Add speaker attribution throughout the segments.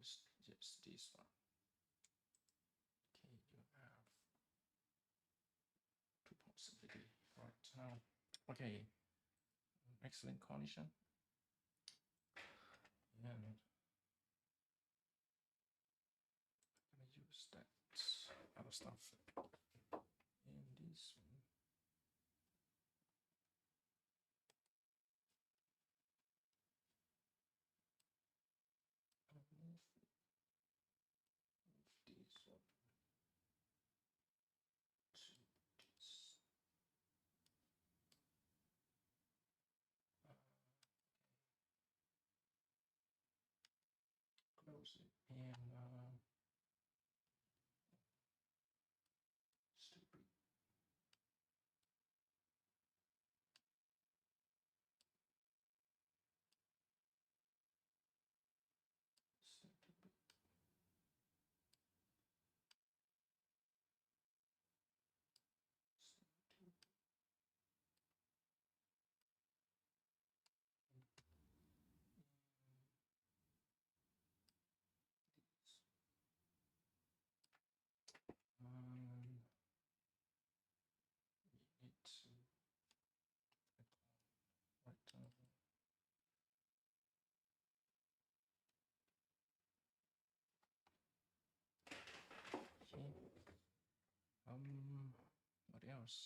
Speaker 1: is just this one. Okay, you have two possibility right now. Okay, excellent condition. And I'm gonna use that other stuff in this one. I'll move this one to this. Close it and stupid. Stupid. We need to right down. Okay. What else?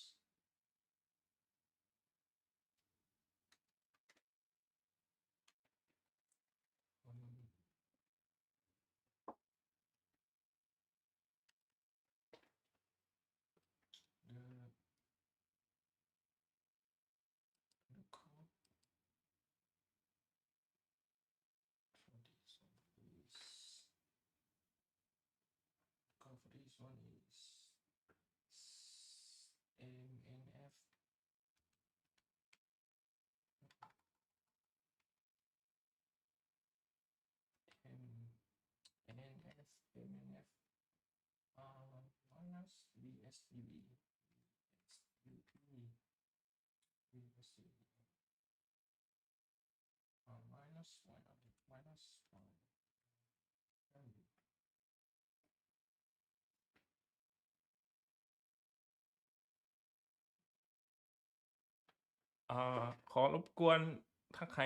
Speaker 1: The code for this one is MNF. MNF minus VSDV. Minus 1 minus 1.ขอรบกวนถ้าใคร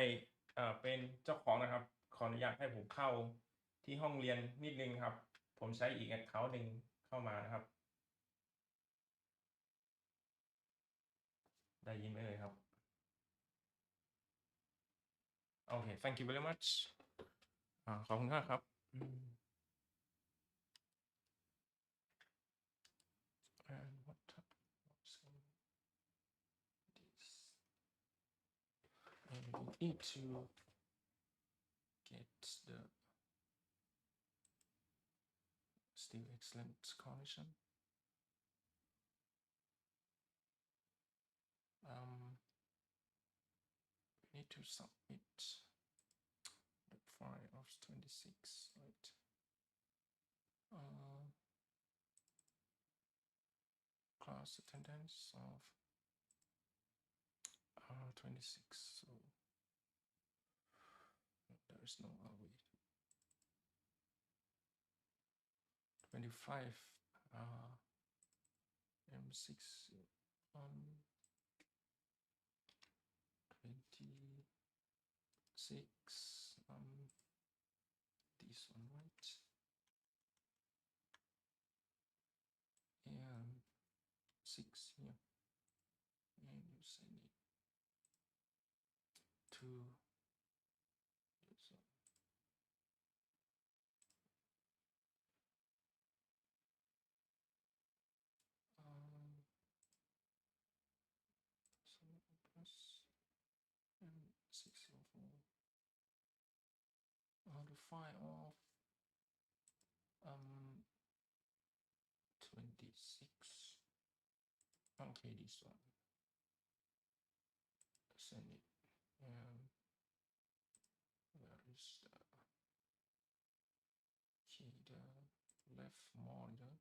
Speaker 1: เป็นเจ้าของนะครับขออนุญาตให้ผมเข้าที่ห้องเรียนนิดนึงครับผมใช้อีกแอคเคาท์หนึ่งเข้ามานะครับได้ยินไหมเลยครับโอเค thank you very much ขอบคุณมากครับand what this and we need to get the still excellent condition. We need to submit the file of 26, right? Class attendance of 26. So there is no way. 25 M6 on 26 this one, right? And 6 here, and you send it to this one. So plus M604. The file of 26. Okay, this one. Send it. And where is the key? The left monitor.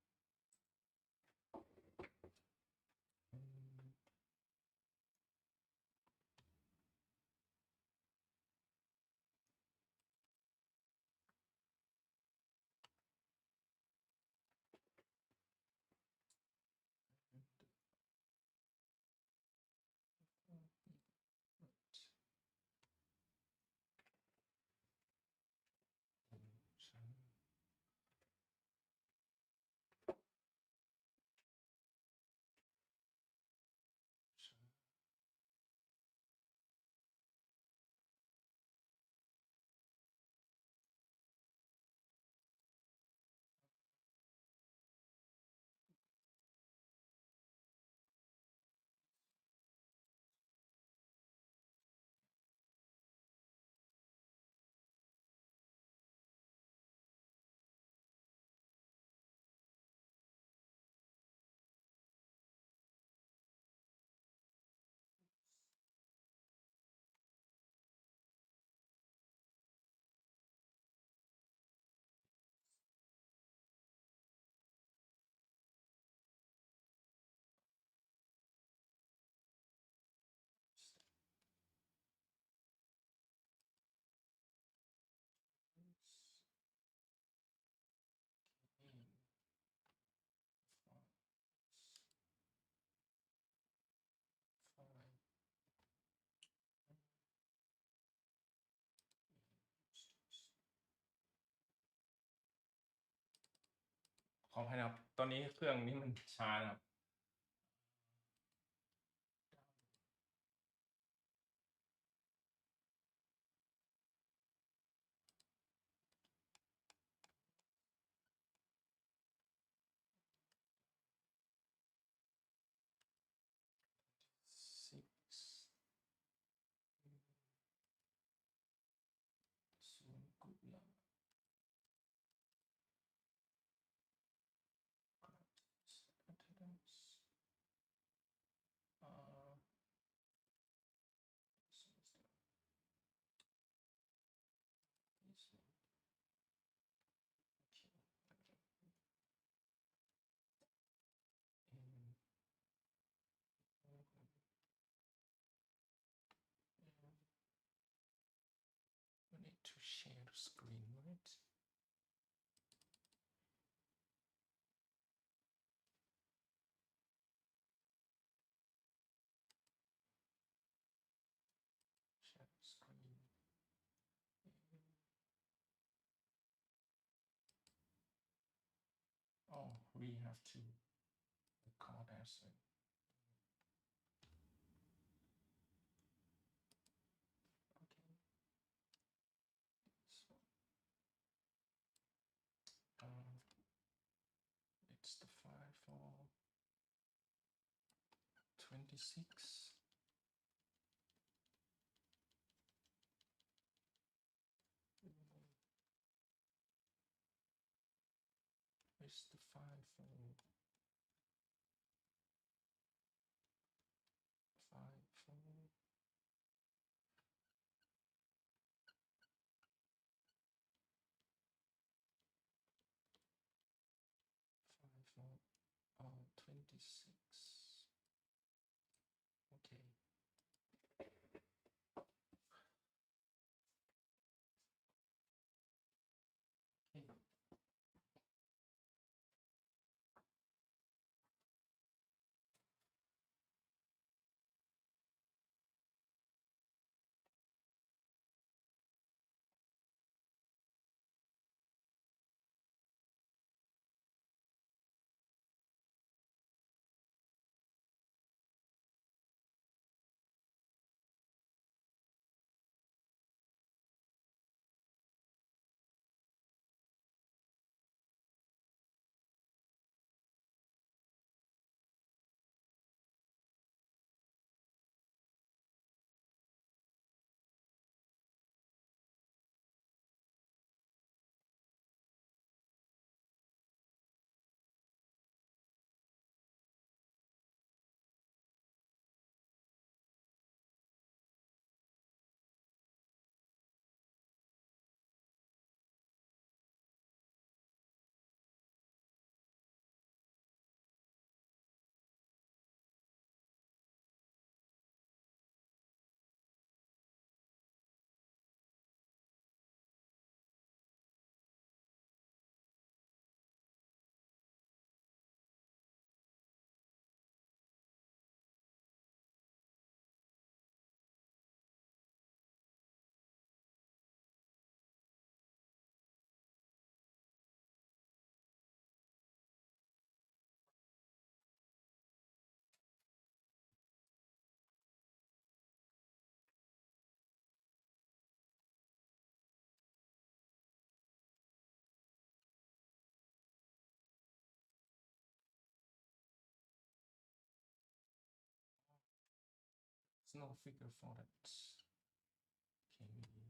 Speaker 1: ออภัยนะครับตอนนี้เครื่องนี้มันช้านะครับศูนย์กุหลาบWe need to share the screen, right? Share the screen. Oh, we have to record as well. Okay. So, it's the file for 26. It's the file for 26. Okay. There's no figure for that. Okay.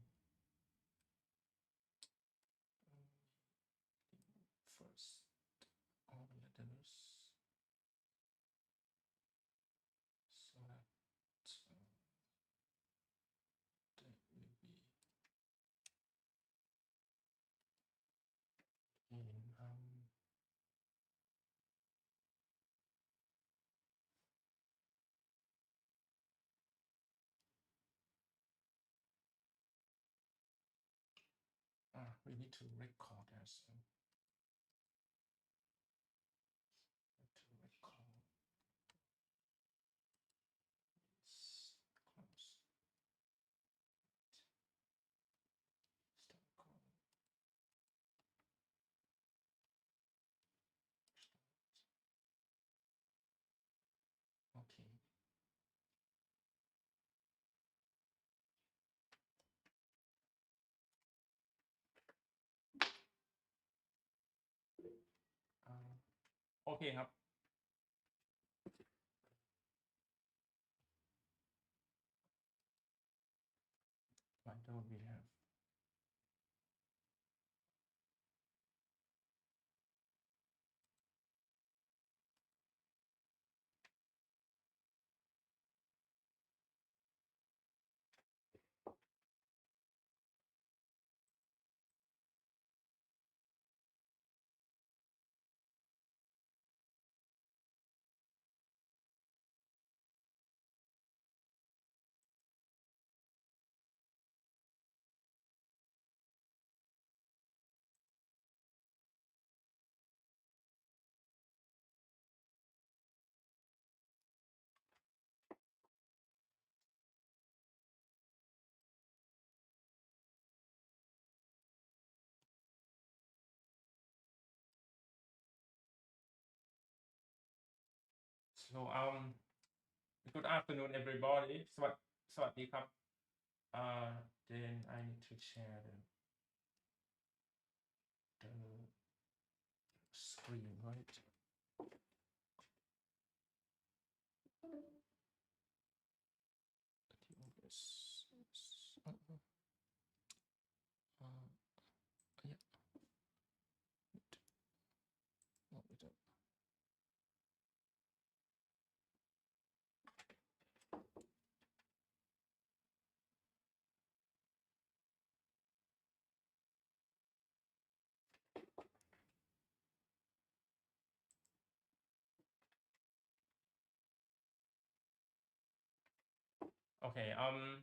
Speaker 1: First, all letters. So that that will be in we need to record as well. To record. It's close. Stop recording. โอเคครับ Why don't we have so good afternoon everybody สวัสดีครับ then I need to share the screen right okay okay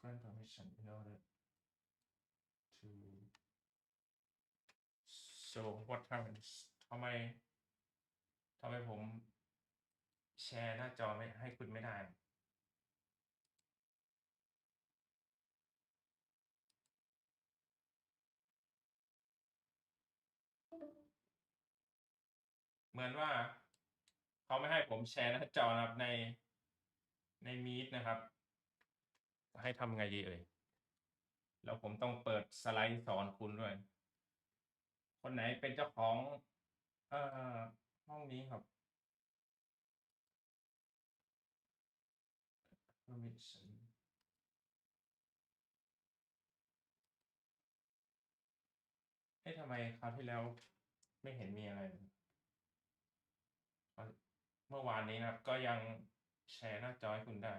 Speaker 1: grant permission in order to so what happens ทำไมผมแชร์หน้าจอไม่ให้คุณไม่ได้เหมือนว่าเขาไม่ให้ผมแชร์หน้าจอนะครับใน Meet นะครับให้ทำไงดีเอ่ยแล้วผมต้องเปิดสไลด์สอนคุณด้วยคนไหนเป็นเจ้าของเอ่อห้องนี้ครับ permission ทำไมคราวที่แล้วไม่เห็นมีอะไรเมื่อวานนี้นะครับก็ยังแชร์หน้าจอให้คุณได้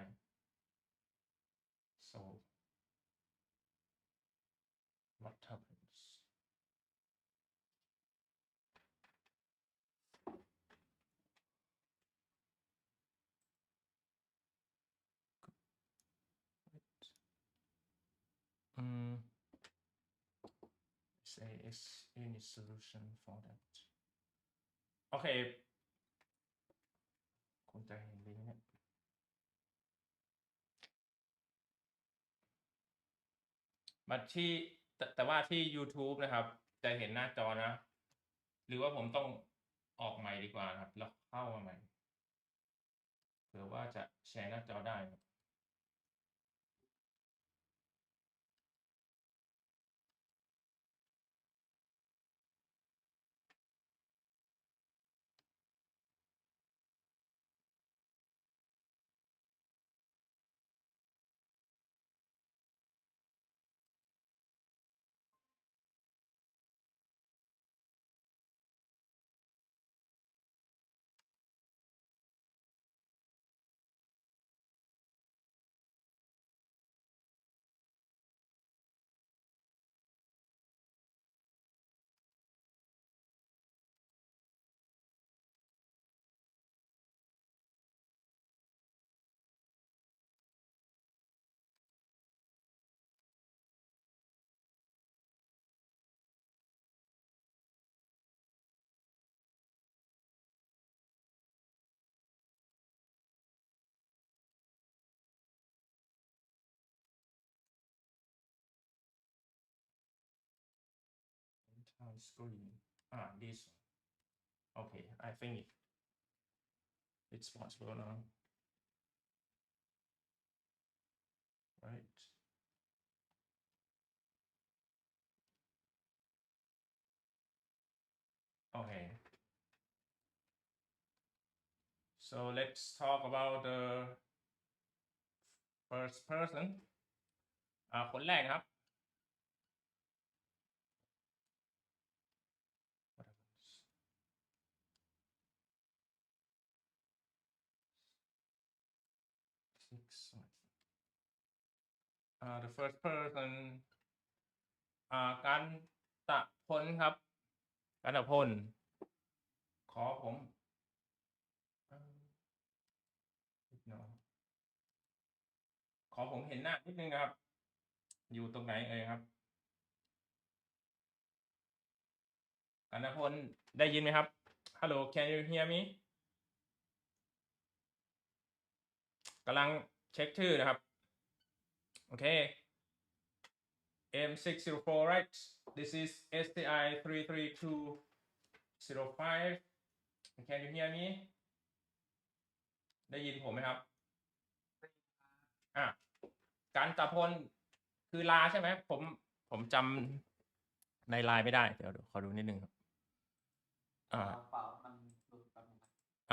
Speaker 1: so what happens say is any solution for that โอเคคุณจะเห็นลิงก์เนี่ยมาที่แต่ว่าที่ YouTube นะครับจะเห็นหน้าจอนะหรือว่าผมต้องออกใหม่ดีกว่าครับแล้วเข้ามาใหม่เผื่อว่าจะแชร์หน้าจอได้ครับ entire screen this one okay I think it's possible now right so let's talk about the first person คนแรกครับ the first person กันตะพลครับกันตะพลขอผมขอผมเห็นหน้านิดนึงนะครับ อยู่ตรงไหนเอ่ยครับกันตะพลได้ยินไหมครับ Hello can you hear me กำลังเช็คชื่อนะครับโอเค M604 right this is SCI33205 can you hear me ได้ยินผมไหมครับกันตะพลคือลาใช่ไหมผมจำในไลน์ไม่ได้เดี๋ยวขอดูนิดนึงครับ
Speaker 2: เปล่ามันหลุดแป๊บนึง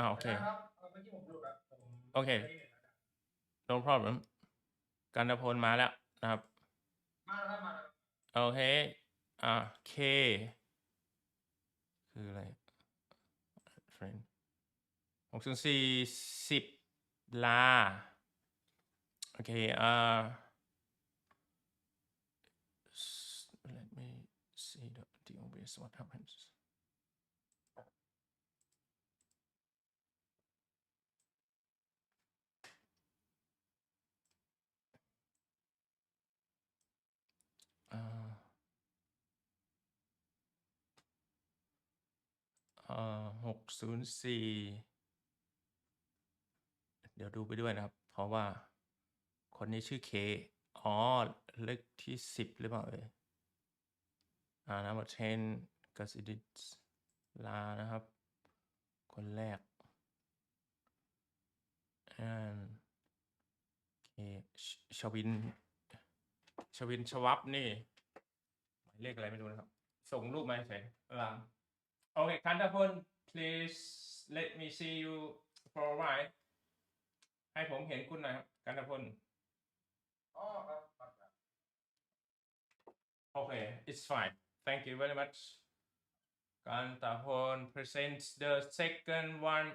Speaker 1: โอเค
Speaker 2: ครับเมื่อกี้ผมหลุดแบบ
Speaker 1: โอเค no problem กันตะพลมาแล้วนะครับ
Speaker 2: มาแล้วมา
Speaker 1: โอเคK คืออะไร friend 60410ลาโอเคlet me see the obvious what happens 604เดี๋ยวดูไปด้วยนะครับเพราะว่าคนนี้ชื่อ K เลขที่10หรือเปล่าnumber 10 Gasidis ลานะครับคนแรกชวินชวับนี่หมายเลขอะไรไม่รู้นะครับส่งรูปมาเฉยโอเคคันตะพล please let me see you for a while ให้ผมเห็นคุณหน่อยครับกันตะพล
Speaker 2: ครับ
Speaker 1: โอเค it's fine thank you very much กันตะพล presents the second one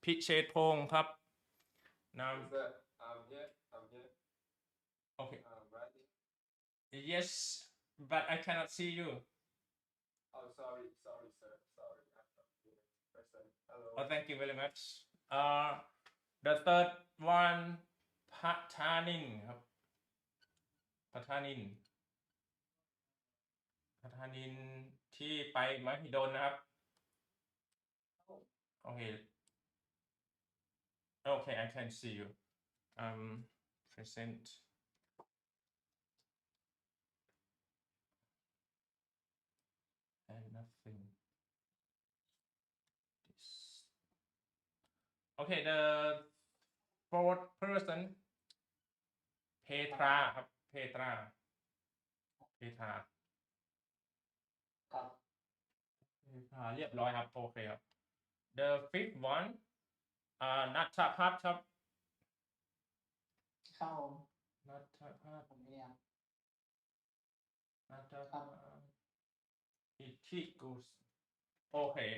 Speaker 1: พิเชษพงศ์ครับ now
Speaker 2: I'm here
Speaker 1: okay
Speaker 2: ready
Speaker 1: yes but I cannot see you
Speaker 2: oh sorry sir sorry person hello
Speaker 1: thank you very much the third one พัฒนินครับพัฒนินที่ไปมหิดลนะครับโอเค okay I can see you present and nothing this okay the fourth person เพทราครับเพทราเรียบร้อยครับโอเคครับ the fifth one นัทพัฒน์ครับ
Speaker 2: เข้า
Speaker 1: นัทพัฒน์
Speaker 2: ผมเนี่ย
Speaker 1: นัทพัฒน์it goes okay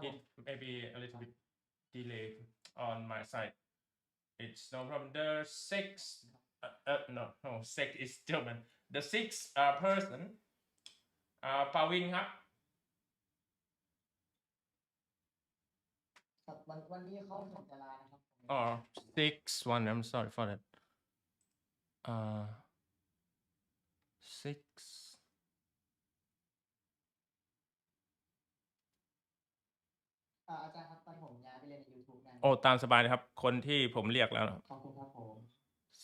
Speaker 1: it may be a little bit delayed on my side it's no problem the sixth no six is German the sixth person ปาวินครับ
Speaker 2: วันนี้เขาส่งจะลานะครับ
Speaker 1: six one I'm sorry for that six
Speaker 2: อาจารย์ครับตอนผมย้ายไปเรียนใน YouTube นะ
Speaker 1: ตามสบายนะครับคนที่ผมเรียกแล้ว
Speaker 2: ขอบคุณครับผม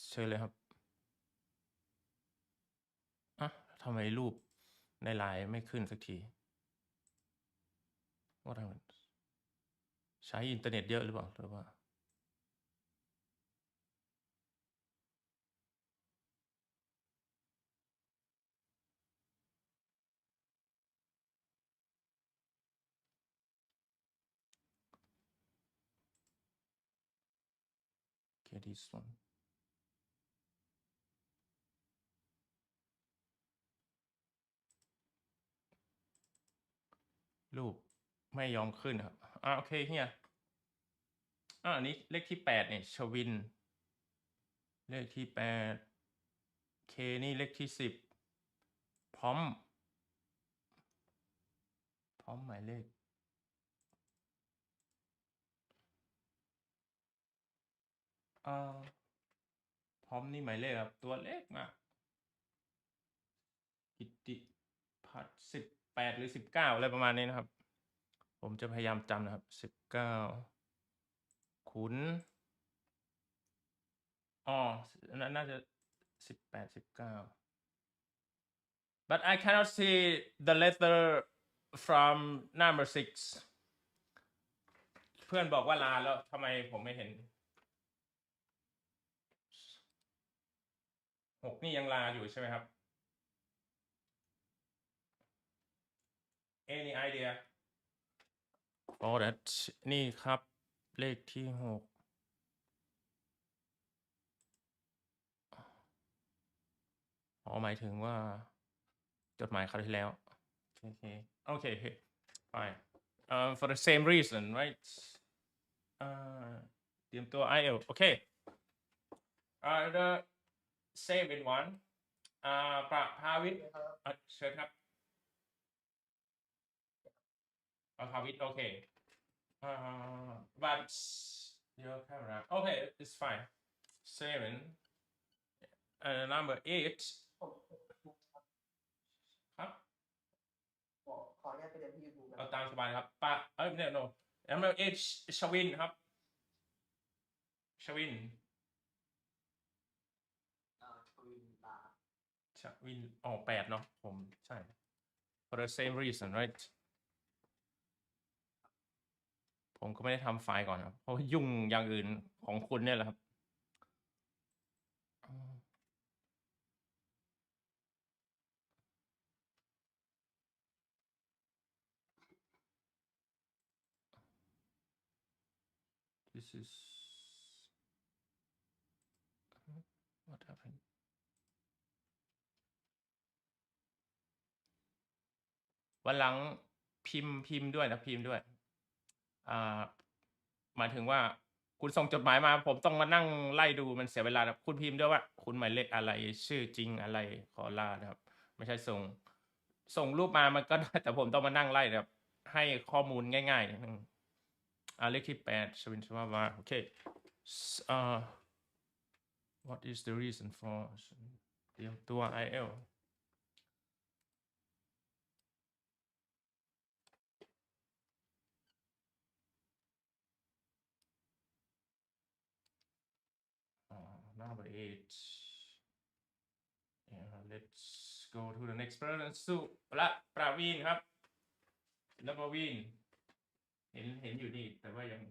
Speaker 1: เชิญเลยครับทำไมรูปในไลน์ไม่ขึ้นสักทีว่าทำไมใช้อินเทอร์เน็ตเยอะหรือเปล่าหรือว่า okay this one รูปไม่ยอมขึ้นครับโอเคเฮียอันนี้เลขที่8เนี่ยชวินเลขที่8 K นี่เลขที่10พร้อมหมายเลขพร้อมนี่หมายเลขครับตัวเลขมากกิติพัฒน์18หรือ19อะไรประมาณนี้นะครับผมจะพยายามจำนะครับ19ขุนน่าจะ18 19 but I cannot see the letter from number 6เพื่อนบอกว่าลาแล้วทำไมผมไม่เห็น6นี่ยังลาอยู่ใช่ไหมครับ Any idea for that นี่ครับเลขที่6หมายถึงว่าจดหมายคราวที่แล้วโอเค fine for the same reason right เตรียมตัว IL โอเคthe same in one ประภาวิทย์เชิญครับประภาวิทย์โอเคbut your camera okay it's fine 7 number 8ครับ
Speaker 2: ขออนุญาตไปเรียนที่ YouTube
Speaker 1: เอาตามสบายครับno number 8ชวินครับชวิน8เนาะผมใช่ for the same reason right ผมก็ไม่ได้ทำไฟล์ก่อนครับเพราะยุ่งอย่างอื่นของคุณเนี่ยแหละครับthis is what happened วันหลังพิมพ์ด้วยนะพิมพ์ด้วยหมายถึงว่าคุณส่งจดหมายมาผมต้องมานั่งไล่ดูมันเสียเวลาครับคุณพิมพ์ด้วยว่าคุณหมายเลขอะไรชื่อจริงอะไรขอลานะครับไม่ใช่ส่งรูปมามันก็ได้แต่ผมต้องมานั่งไล่นะครับให้ข้อมูลง่ายๆนิดนึงเลขที่8ชวินชวาโอเคwhat is the reason for เตรียมตัว IL number 8 let's go to the next person สุละประวีนครับแล้วประวีนเห็นอยู่นี่แต่ว่ายัง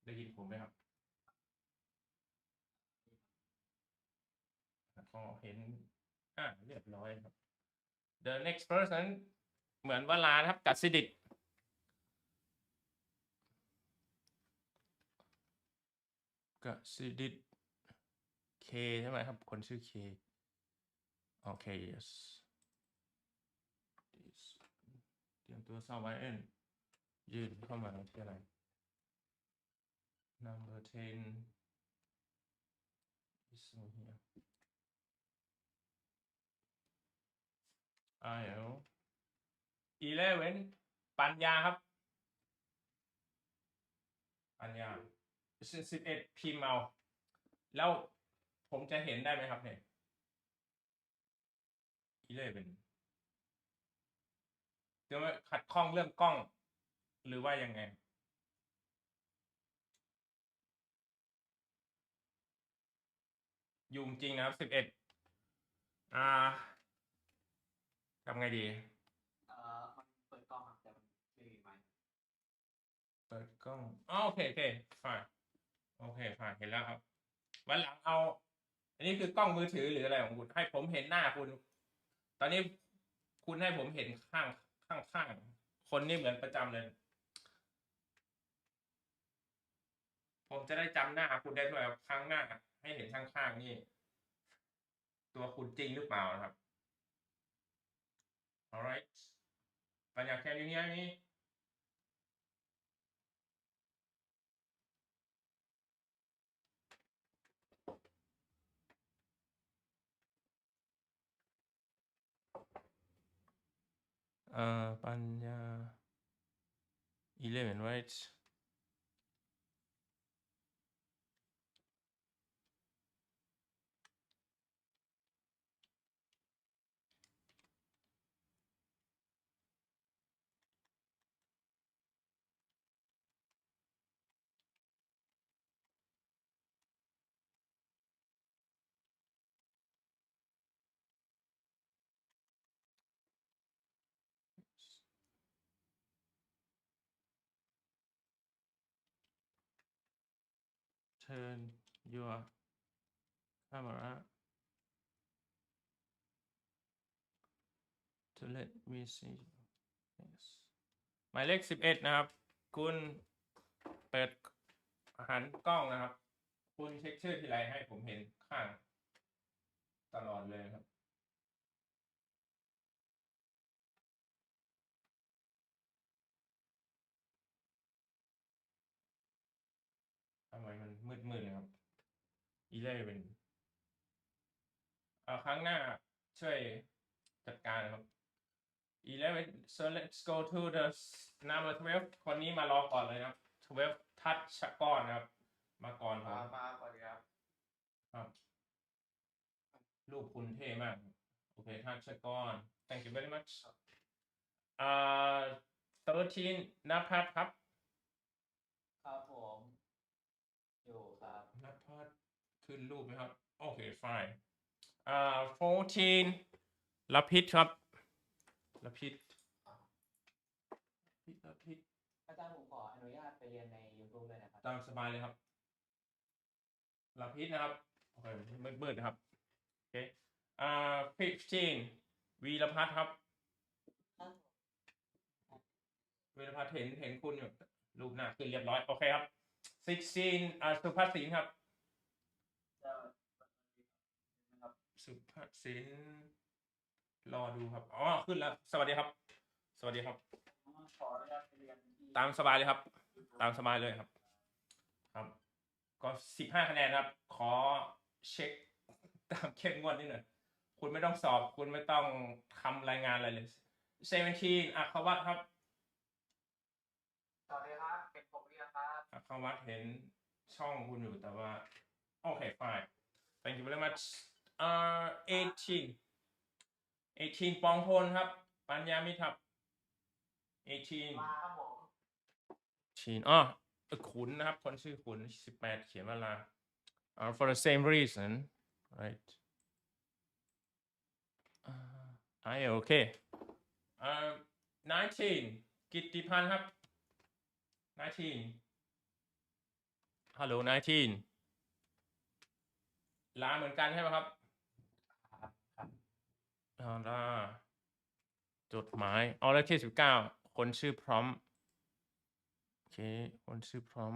Speaker 1: ได้ยินผมไหมครับแล้วก็เห็นเรียบร้อยครับ the next person เหมือนว่าลาครับกัดสิดิตเคใช่ไหมครับคนชื่อเคโอเค yes เตรียมตัวเข้าไว้ยืนเข้ามาที่อะไร number 10 is here IL 11ปัญญาครับปัญญา11พิมพ์เอาแล้วผมจะเห็นได้ไหมครับเนี่ย11จะว่าขัดข้องเรื่องกล้องหรือว่ายังไงยุ่งจริงนะครับ11ทำไงดี
Speaker 2: มันเปิดกล้องครับแต่มันไม่มีไมค์
Speaker 1: เปิดกล้องโอเคfine โอเคfine เห็นแล้วครับวันหลังเอาอันนี้คือกล้องมือถือหรืออะไรของคุณให้ผมเห็นหน้าคุณตอนนี้คุณให้ผมเห็นข้างคนนี่เหมือนประจำเลย ผมจะได้จำหน้าคุณได้ด้วยครับครั้งหน้าให้เห็นข้างๆนี่ตัวคุณจริงหรือเปล่านะครับ alright ปัญญา can you hear meปัญญา 11 right turn your camera to let me see yes หมายเลข 11 นะครับ คุณเปิดหันกล้องนะครับ คุณเช็คชื่อทีไรให้ผมเห็นข้างตลอดเลยครับทำไมมันมืดๆนะครับ 11ครั้งหน้าช่วยจัดการนะครับ 11 so let's go to the number 12 คนนี้มารอก่อนเลยนะครับ 12 ทัชชกรนะครับ มาก่อนผม
Speaker 2: มาก่อนครับ
Speaker 1: ครับรูปคุณเท่มาก โอเคทัชชกร thank you very much 13 นภัสครับ
Speaker 2: ครับผมอยู่ครับ
Speaker 1: นภัสขึ้นรูปไหมครับ โอเค fine 14 ลพิษครับลพิษ
Speaker 2: อาจารย์ผมขออนุญาตไปเรียนใน YouTube เลยนะครับ
Speaker 1: ตามสบายเลยครับลพิษนะครับ โอเคมืดๆนะครับ โอเค15 วีรพัฒน์ครับ วีรพัฒน์เห็นคุณอยู่ รูปหน้าขึ้นเรียบร้อย โอเคครับ 16 สุภาษินครับ สุภาษินรอดูครับ อ๋อ ขึ้นแล้ว สวัสดีครับ สวัสดีครับ
Speaker 2: ขออนุญาตไปเรียนที่
Speaker 1: ตามสบายเลยครับ ตามสบายเลยครับ ครับ ก็15 คะแนนครับ ขอเช็คตามเข้มงวดนิดหน่อยคุณไม่ต้องสอบ คุณไม่ต้องทำรายงานอะไรเลย17 อัครวัฒน์ครับ
Speaker 2: สวัสดีครับ เป็นผมเรียนครับ
Speaker 1: อัครวัฒน์เห็นช่องคุณอยู่แต่ว่า โอเค fine thank you very much 18 ปองพลครับ ปัญญามิตรครับ 18
Speaker 2: มาครับผม
Speaker 1: ขุนนะครับ คนชื่อขุน 18 เขียนว่าลาfor the same reason right okay 19 กิตติพันธ์ครับ 19 ฮัลโหล 19 ลาเหมือนกันใช่ไหมครับ ลาจดหมายแล้วที่19 คนชื่อพร้อมโอเค คนชื่อพร้อม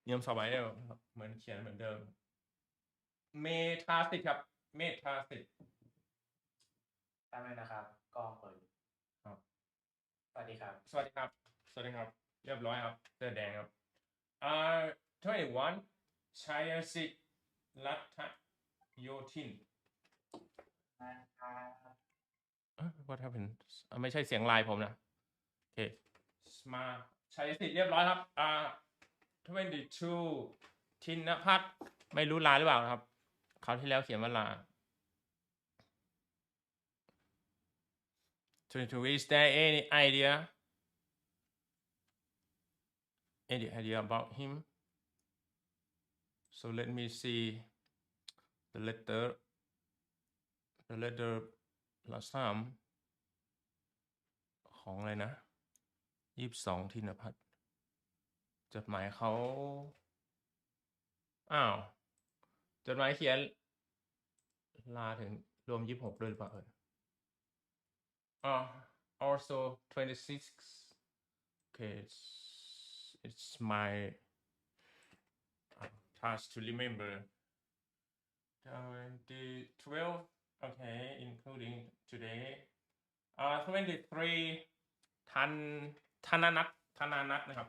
Speaker 1: ยังสบายได้เหมือนเขียนเหมือนเดิม เมธาสิทธิ์ครับ เมธาสิทธิ์
Speaker 2: ได้ไหมนะครับกล้องเปิด
Speaker 1: ครับ
Speaker 2: สวัสดีครับ
Speaker 1: สวัสดีครับ สวัสดีครับ เรียบร้อยครับ เสื้อแดงครับ21 ชัยสิทธิ์รัฐโยธิน What happened ไม่ใช่เสียงไลน์ผมนะ โอเค มาชัยสิทธิ์เรียบร้อยครับ22 ธินภัทรไม่รู้ลาหรือเปล่านะครับคราวที่แล้วเขียนว่าลา 22 is there any idea about him so let me see the letter last time ของอะไรนะ22 ธินภัทรจดหมายเขาจดหมายเขียนลาถึงรวม26ด้วยหรือเปล่าalso 26 okay it's my task to remember. 12, okay, including today. 23 ธนานัทนะครับ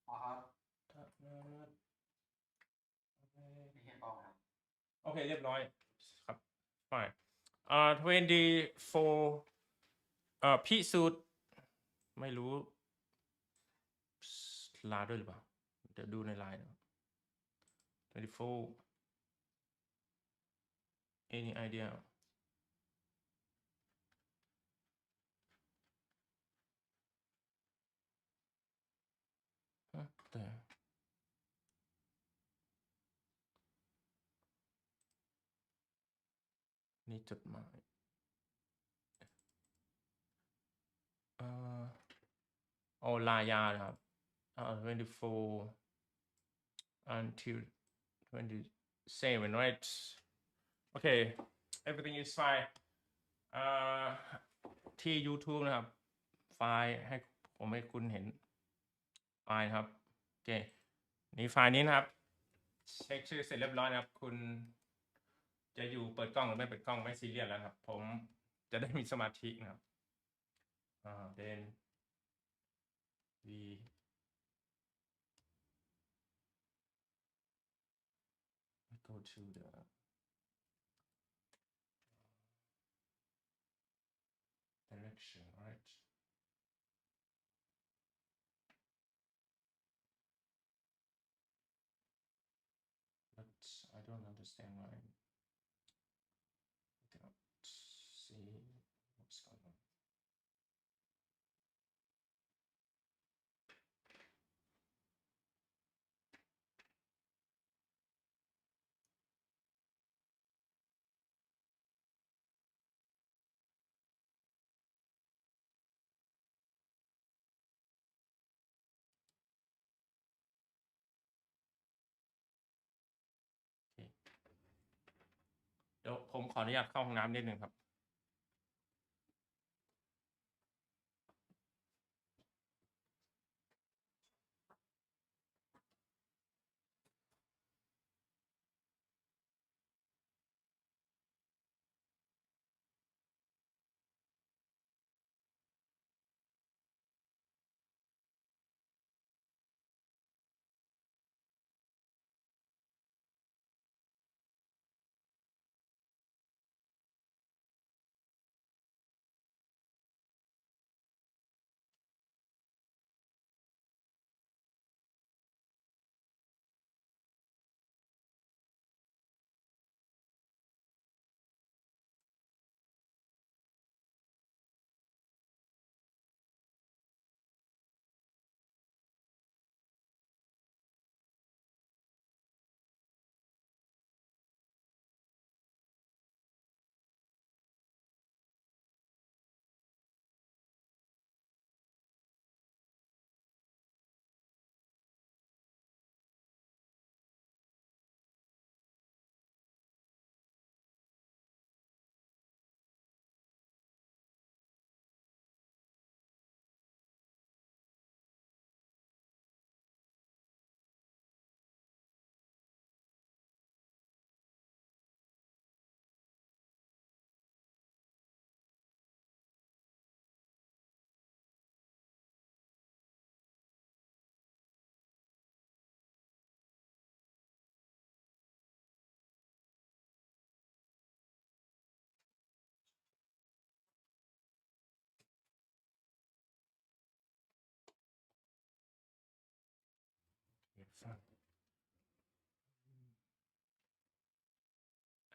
Speaker 2: อ๋อครับ
Speaker 1: ธนานัท
Speaker 2: ไม่ใช่กล้องครับ
Speaker 1: โอเคเรียบร้อยครับ fine 24พิสูจน์ไม่รู้ลาด้วยหรือเปล่าเดี๋ยวดูในไลน์นะ24 any idea แต่นี่จดหมายลายานะครับ24 until 27 right okay everything is fine ที่ YouTube นะครับ ไฟล์ให้ผมให้คุณเห็นไฟล์นะครับโอเคนี่ไฟล์นี้นะครับเช็คชื่อเสร็จเรียบร้อยนะครับคุณจะอยู่เปิดกล้องหรือไม่เปิดกล้องไม่ซีเรียสแล้วครับผมจะได้มีสมาธินะครับthen we go to the direction right but I don't understand why I cannot see what's going onเดี๋ยวผมขออนุญาตเข้าห้องน้ำนิดนึงครับ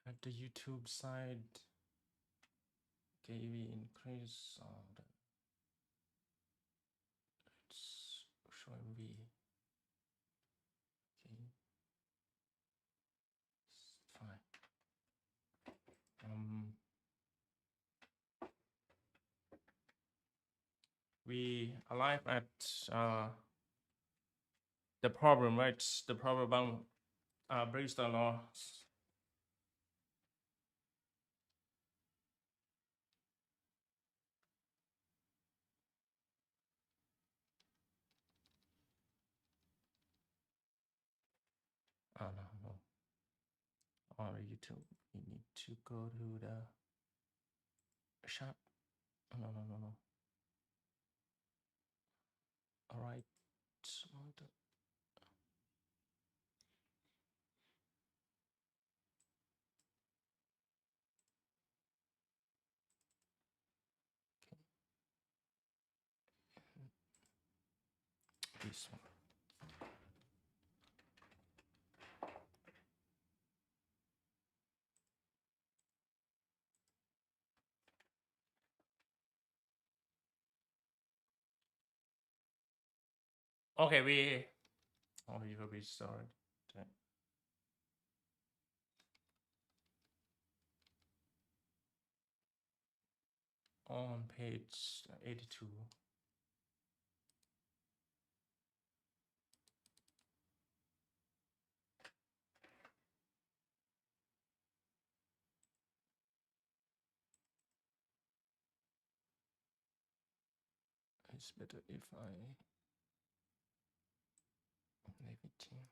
Speaker 1: at the YouTube side okay we increase it's showing V okay it's fine we arrive at the problem right the problem about Bristol law or YouTube, we need to go to the shop. No. All right. This one. Okay, we will be sorry. On page 82. It's better if I leave it here.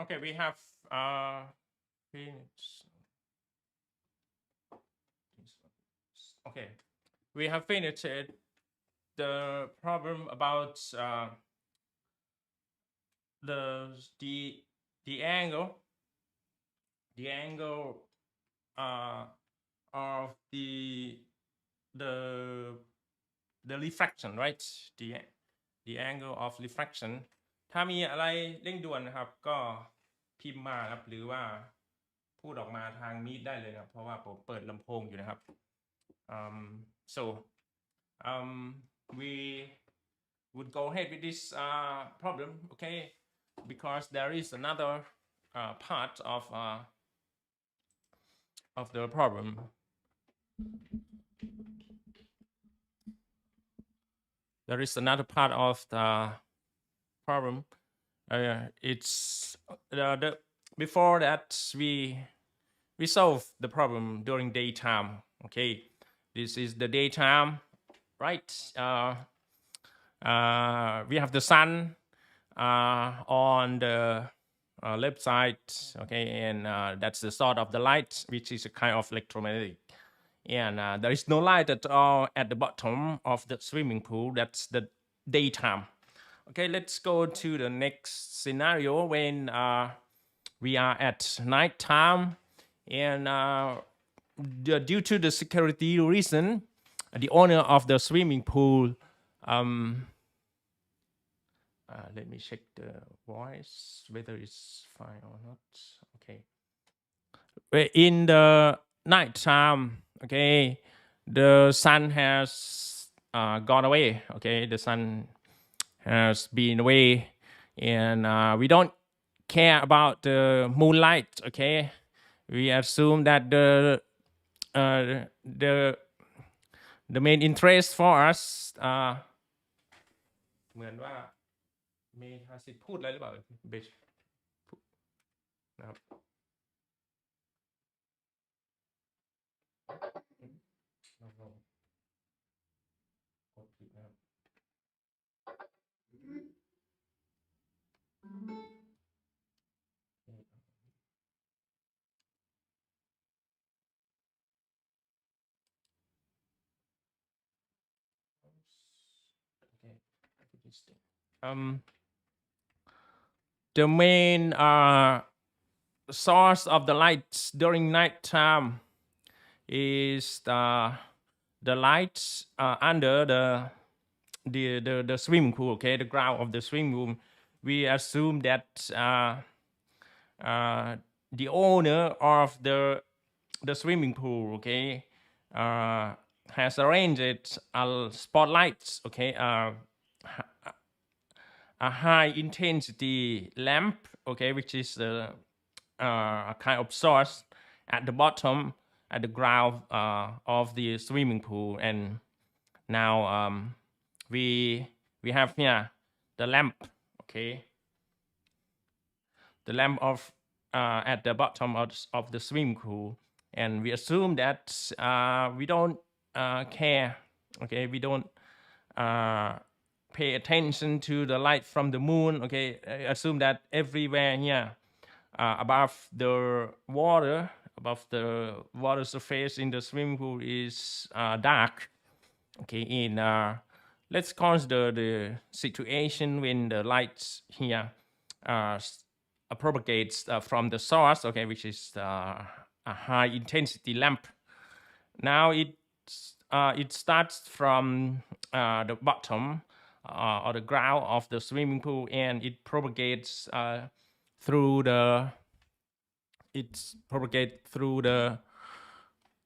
Speaker 1: Okay, we have finished. Okay, we have finished the problem about the angle of the refraction, right? The angle of refraction ถ้ามีอะไรเร่งด่วนนะครับก็พิมพ์มาครับหรือว่าพูดออกมาทางมีดได้เลยครับเพราะว่าผมเปิดลำโพงอยู่นะครับ so we would go ahead with this problem, okay, because there is another part of the problem. There is another part of the problem. It's before that we solve the problem during daytime. Okay, this is the daytime, right? We have the sun on the left side, okay, and that's the source of the light, which is a kind of electromagnetic. And there is no light at all at the bottom of the swimming pool. That's the daytime. Okay, let's go to the next scenario when we are at night time, and due to the security reason, the owner of the swimming pool, let me check the voice whether it's fine or not. Okay, in the night time, okay, the sun has gone away. Okay, the sun has been away, and we don't care about the moonlight. Okay, we assume that the main interest for us เหมือนว่าเมธาสิทธิ์พูดอะไรหรือเปล่าเบชนะครับกดผิดนะครับ the main source of the light during night time is the light under the swimming pool, okay, the ground of the swimming pool. We assume that the owner of the swimming pool, okay, has arranged spotlights, okay, a high intensity lamp, okay, which is a kind of source at the bottom, at the ground of the swimming pool. And now we have here the lamp, okay. the lamp of at the bottom of the swimming pool, and we assume that we don't care. Okay, we don't pay attention to the light from the moon. Okay, assume that everywhere here above the water surface in the swimming pool is dark. Okay, in let's consider the situation when the light here propagates from the source, okay, which is a high intensity lamp. Now it starts from the bottom or the ground of the swimming pool, and it propagates through the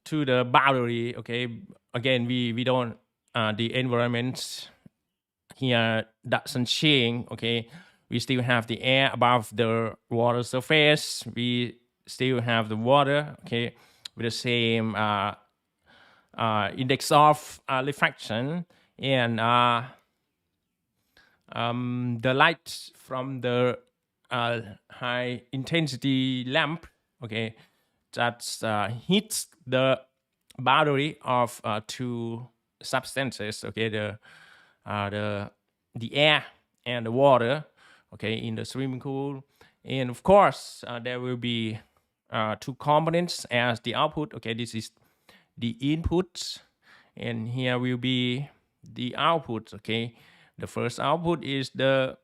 Speaker 1: to the boundary. Okay, again, we don't the environment here doesn't change. Okay, we still have the air above the water surface. We still have the water, okay, with the same index of refraction, and the light from the high intensity lamp, okay, that hits the boundary of two substances, okay, the air and the water, okay, in the swimming pool. And of course there will be two components as the output. Okay, this is the input, and here will be the output. Okay, the first output is the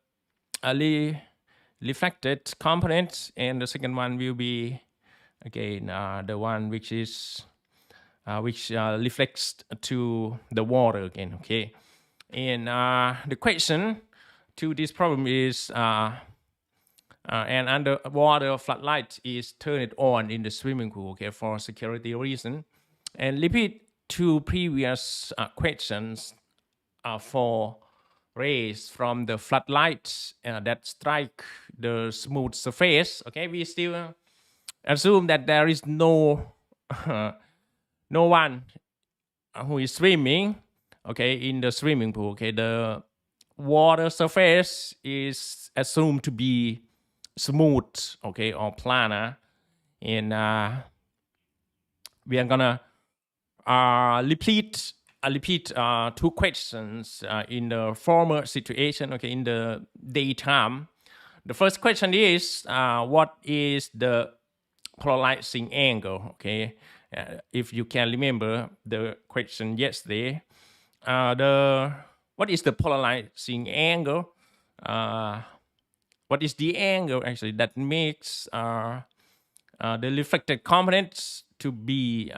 Speaker 1: reflected component, and the second one will be again the one which is reflects to the water again. Okay, and the question to this problem is an underwater floodlight is turned on in the swimming pool, okay, for security reason. And repeat two previous questions for rays from the floodlights that strike the smooth surface. Okay, we still assume that there is no no one who is swimming, okay, in the swimming pool. Okay, the water surface is assumed to be smooth, okay, or planar, and we are gonna repeat two questions in the former situation, okay, in the daytime. The first question is what is the polarizing angle? Okay, if you can remember the question yesterday, what is the polarizing angle? What is the angle actually that makes the reflected components to be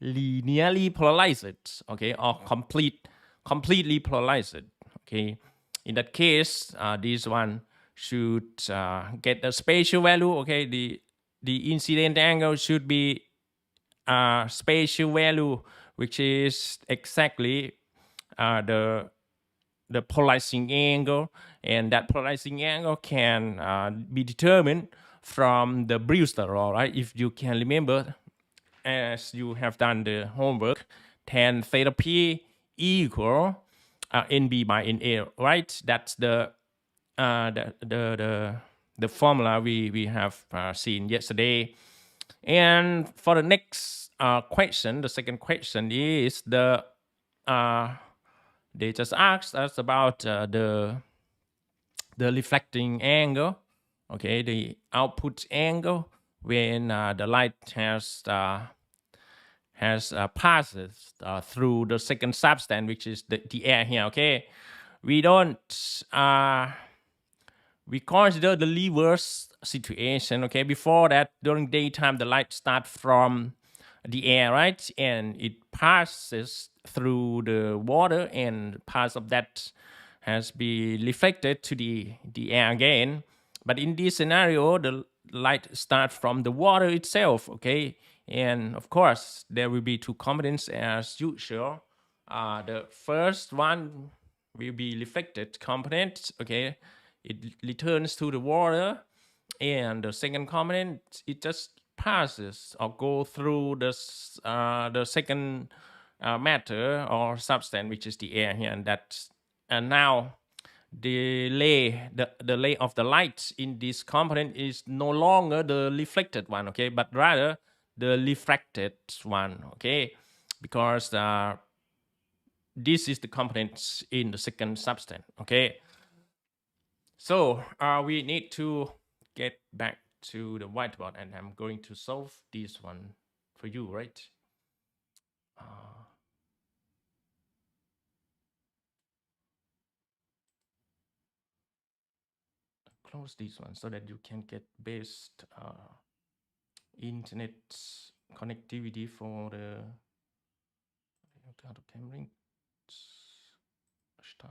Speaker 1: linearly polarized, okay, or completely polarized? Okay, in that case, this one should get a spatial value. Okay, the incident angle should be a spatial value which is exactly the polarizing angle, and that polarizing angle can be determined from the Brewster law, right? If you can remember, as you have done the homework, tan theta p equal NB by NA, right? That's the formula we have seen yesterday. And for the next question, the second question is they just asked us about the reflecting angle, okay, the output angle when the light passes through the second substance, which is the air here. Okay, we don't we consider the reverse situation. Okay, before that, during daytime, the light starts from the air, right, and it passes through the water, and parts of that has been reflected to the air again. But in this scenario, the light starts from the water itself, okay, and of course there will be two components as usual. The first one will be reflected component, okay, it returns to the water, and the second component, it just passes or go through the second matter or substance, which is the air here, and now the lay of the light in this component is no longer the reflected one, okay, but rather the refracted one, okay, because this is the components in the second substance, okay. So we need to get back to the whiteboard, and I'm going to solve this one for you, right? Close this one so that you can get best internet connectivity for the start.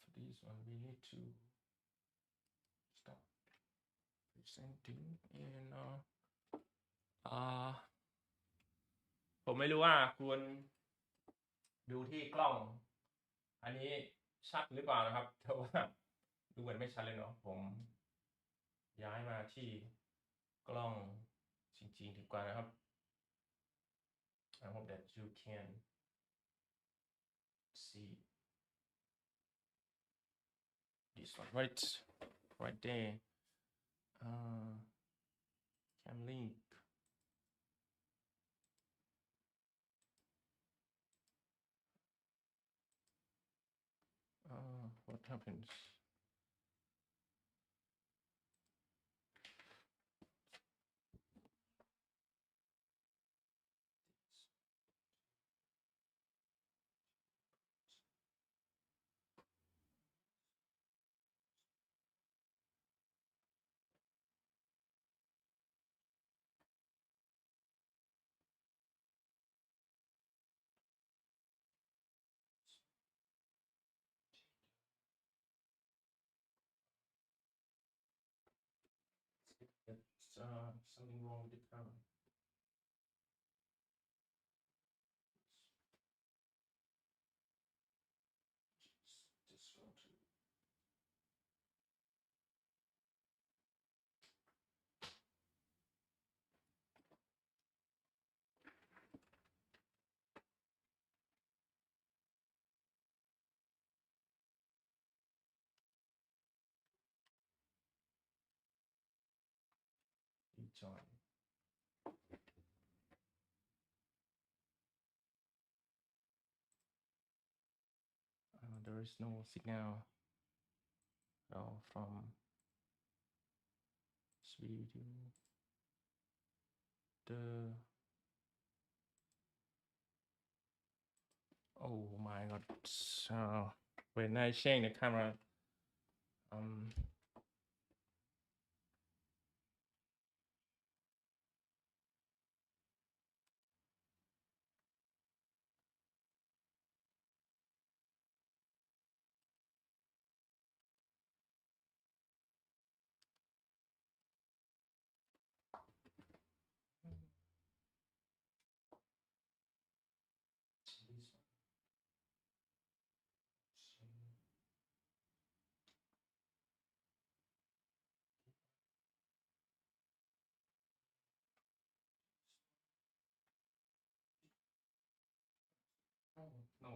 Speaker 1: For this one, we need to start presenting and ผมไม่รู้ว่าควรดูที่กล้องอันนี้ชัดหรือเปล่านะครับแต่ว่าดูเหมือนไม่ชัดเลยเนาะผมย้ายมาที่กล้องจริงๆดีกว่านะครับ I hope that you can see this one right there. Can link. What happens? It's something wrong with the camera. Just go to. Join. There is no signal at all from this video. Oh my god. When I change the camera, no,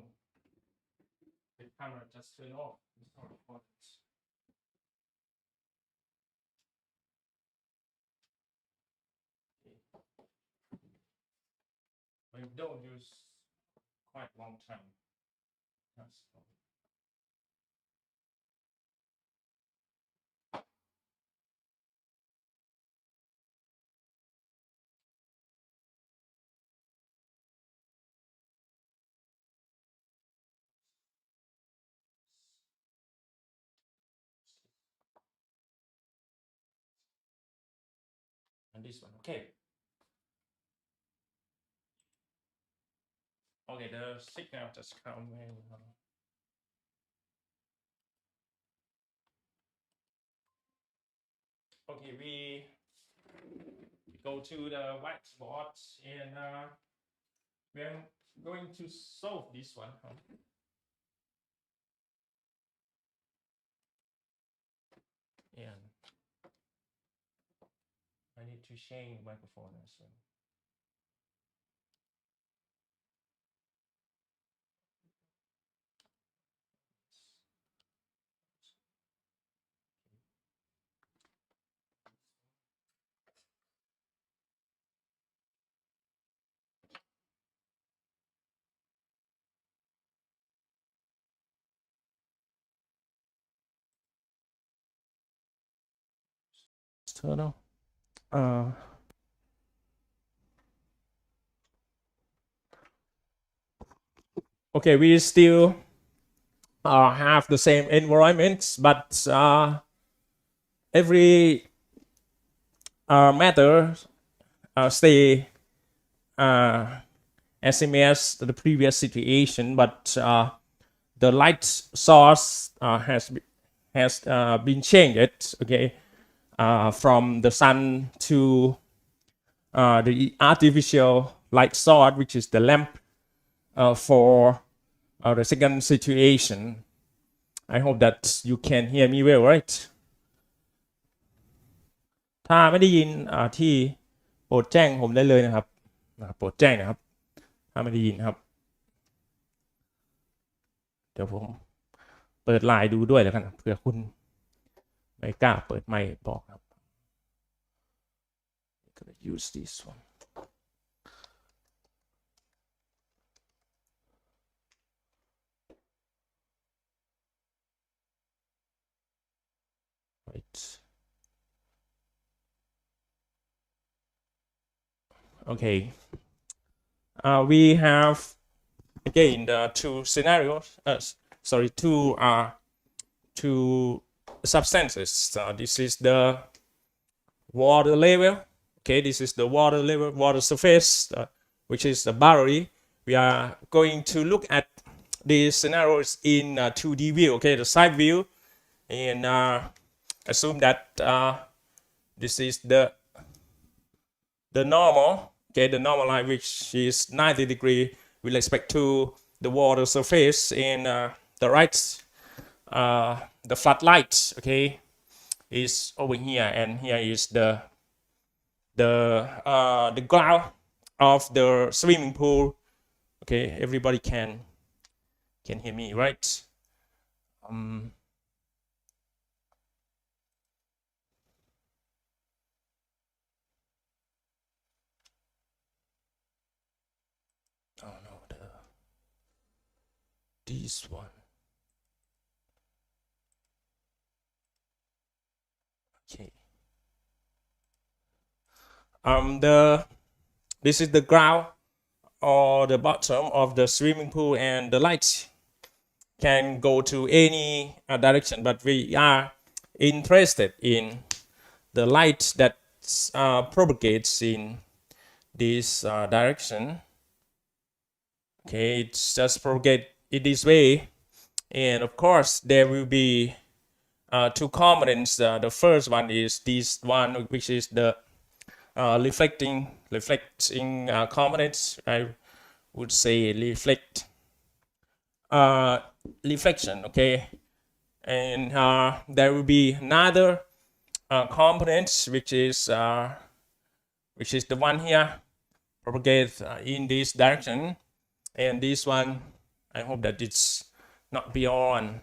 Speaker 1: the camera just turned off. It's not important. But you don't use quite long time. That's and this one, okay. Okay, the signal just come in. Okay, we go to the whiteboard and we're going to solve this one. And I need to change microphone as well. external. Okay, we still have the same environment, but every matter stay same as the previous situation, but the light source has been changed. Okay, from the sun to the artificial light source, which is the lamp for the second situation. I hope that you can hear me well, right? ถ้าไม่ได้ยินที่โปรดแจ้งผมได้เลยนะครับโปรดแจ้งนะครับถ้าไม่ได้ยินครับเดี๋ยวผมเปิดไลน์ดูด้วยแล้วกันเผื่อคุณไม่กล้าเปิดไมค์บอกครับ I'm gonna use this one right okay we have again the two scenarios two substances. This is the water level. Okay, this is the water level, water surface, which is the boundary. We are going to look at these scenarios in 2D view. Okay, the side view, and assume that this is the normal. Okay, the normal line, which is 90 degree with respect to the water surface, and the right, the flat light, okay, is over here, and here is the ground of the swimming pool. Okay, everybody can hear me, right? Oh no, this one. Okay. This is the ground or the bottom of the swimming pool, and the lights can go to any direction, but we are interested in the light that propagates in this direction. Okay, it's just propagate in this way, and of course there will be two components. The first one is this one, which is the reflecting components. I would say reflection. Okay, and there will be another component, which is the one here, propagate in this direction, and this one, I hope that it's not beyond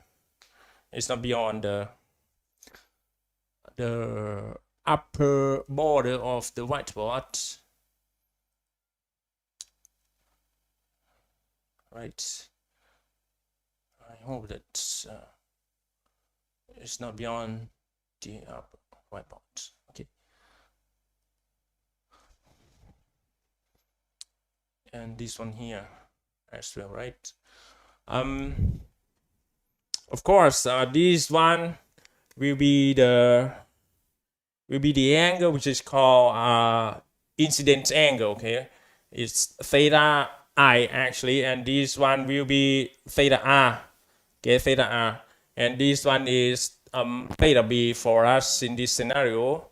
Speaker 1: the upper border of the whiteboard, right? I hope that it's not beyond the upper whiteboard. Okay, and this one here as well, right? Of course, this one will be the angle, which is called incident angle. Okay, it's theta I actually, and this one will be theta r. Okay, theta r, and this one is theta b for us in this scenario.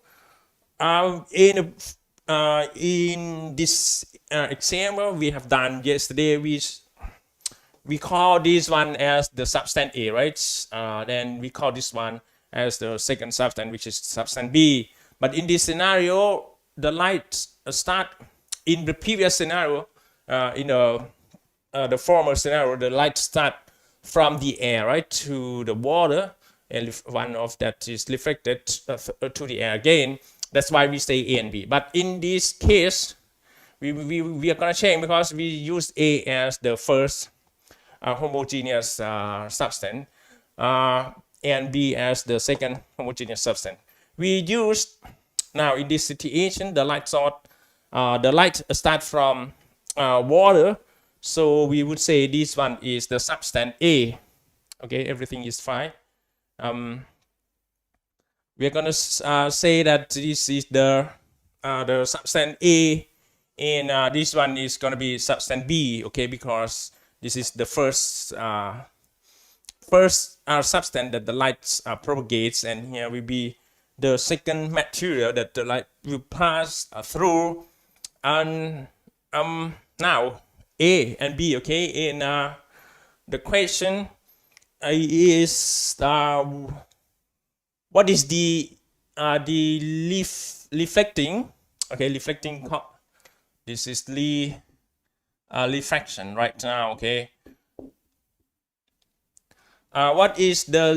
Speaker 1: In this example we have done yesterday, we call this one as the substance A, right? Then we call this one as the second substance, which is substance B. But in this scenario, the light start in the previous scenario, in the former scenario, the light start from the air, right, to the water, and one of that is reflected to the air again. That's why we say A and B. But in this case, we are gonna change, because we use A as the first homogeneous substance, and B as the second homogeneous substance. We use now in this situation, the light start from water. So we would say this one is the substance A. Okay, everything is fine. We're gonna say that this is the substance A, and this one is gonna be substance B. Okay, because this is the first substance that the light propagates, and here will be the second material that the light will pass through. And now A and B. Okay, and the question is what is the reflecting? Okay, reflecting. This is refraction right now. Okay. What is the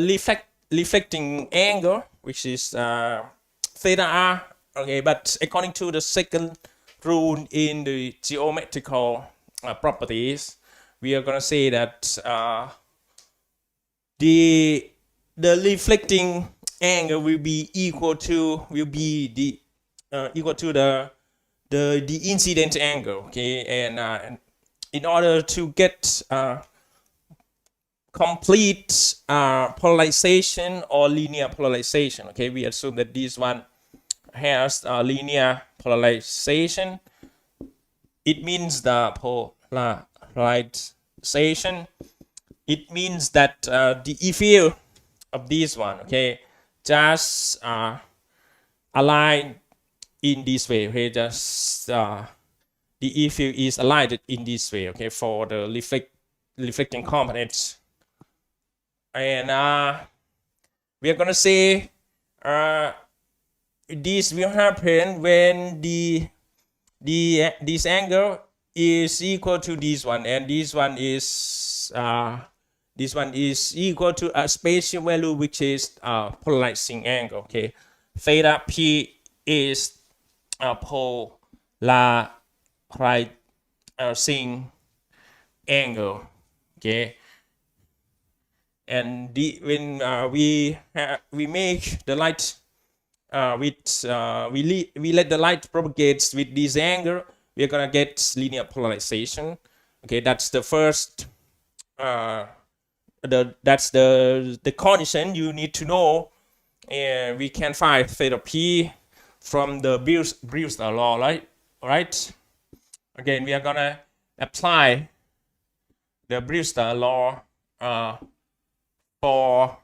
Speaker 1: reflecting angle, which is theta r? Okay, but according to the second rule in the geometrical properties, we are gonna say that the reflecting angle will be equal to the incident angle. Okay, and in order to get complete polarization or linear polarization, okay, we assume that this one has linear polarization. It means the polarization. It means that the E field of this one, okay, just align in this way. Okay, just the E field is aligned in this way. Okay, for the reflecting components. And we are gonna say this will happen when this angle is equal to this one, and this one is equal to a spatial value, which is polarizing angle. Okay, theta p is polarizing angle. Okay. And when we make the light we let the light propagate with this angle, we're gonna get linear polarization. Okay, that's the first that's the condition you need to know, and we can find theta p from the Brewster law, right? Again, we are gonna apply the Brewster law to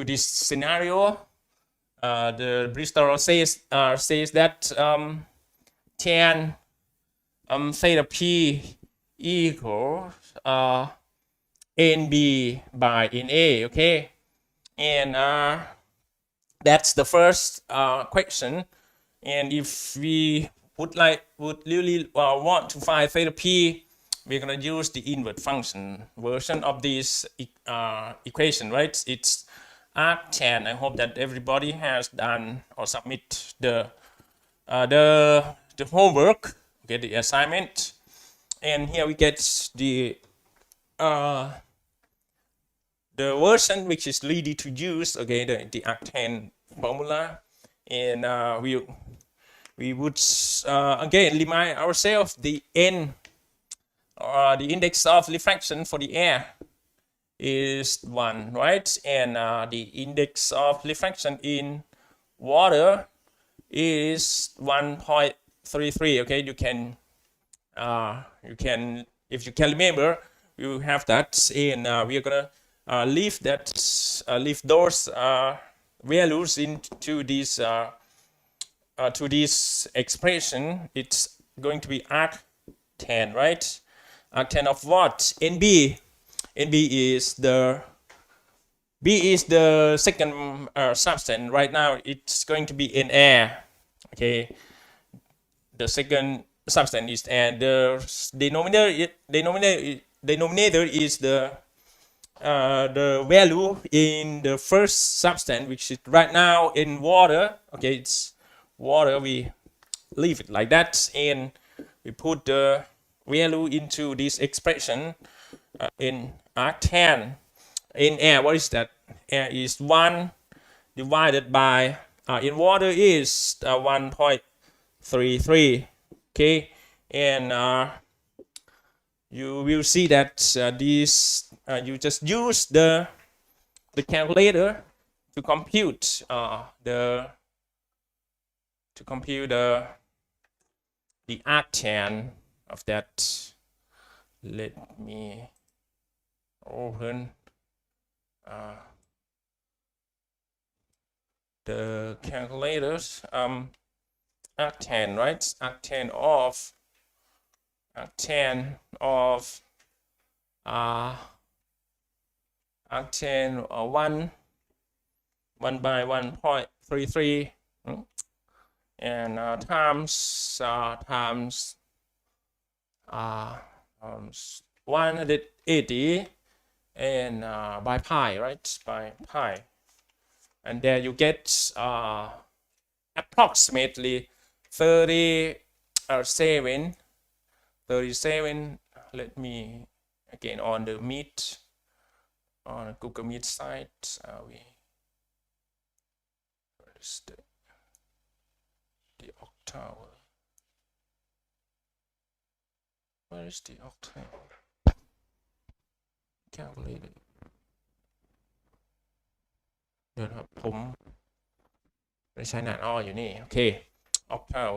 Speaker 1: this scenario. The Brewster law says that tan theta p equals NB by NA. Okay, and that's the first question. And if we would really want to find theta p, we're gonna use the inverse function version of this equation, right? It's arctan. I hope that everybody has done or submit the homework, okay, the assignment. And here we get the version which is ready to use. Okay, the arctan formula, and we would again remind ourselves the n. The index of refraction for the air is 1, right? And the index of refraction in water is 1.33. Okay, you can if you can remember, you have that, and we are gonna leave those values into this to this expression. It's going to be arctan, right? Arctan of what? NB. NB is the second substance. Right now it's going to be in air. Okay, the second substance is air. The denominator is the value in the first substance, which is right now in water. Okay, it's water. We leave it like that, and we put the value into this expression in arctan. In air, what is that? Air is 1 divided by in water is 1.33. Okay, and you will see that this you just use the calculator to compute the arctan of that. Let me open the calculators. Arctan, right? Arctan of 1 by 1.33 and times 180 and by pi, right? By pi, and there you get approximately 37. Let me again on the Meet, on a Google Meet site. Where is the octave? Where is the octave calculator? เดี๋ยวนะครับผมไม่ใช้หน้าอ้ออยู่นี่โอเค octave.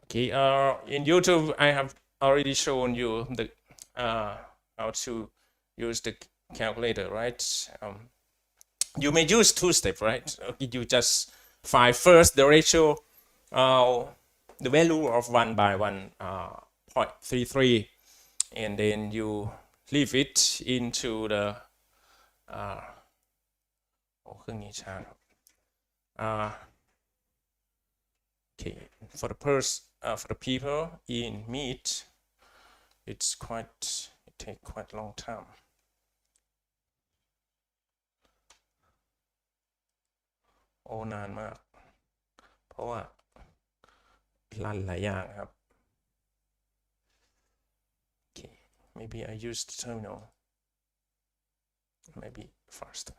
Speaker 1: Okay, in YouTube I have already shown you the how to use the calculator, right? You may use two steps, right? You just find first the ratio, the value of 1 by 1.33, and then you leave it into the okay, for the people in Meet, it take quite a long time. Oh, นานมากเพราะว่ารันหลายอย่างครับ Okay, maybe I use the terminal, maybe faster.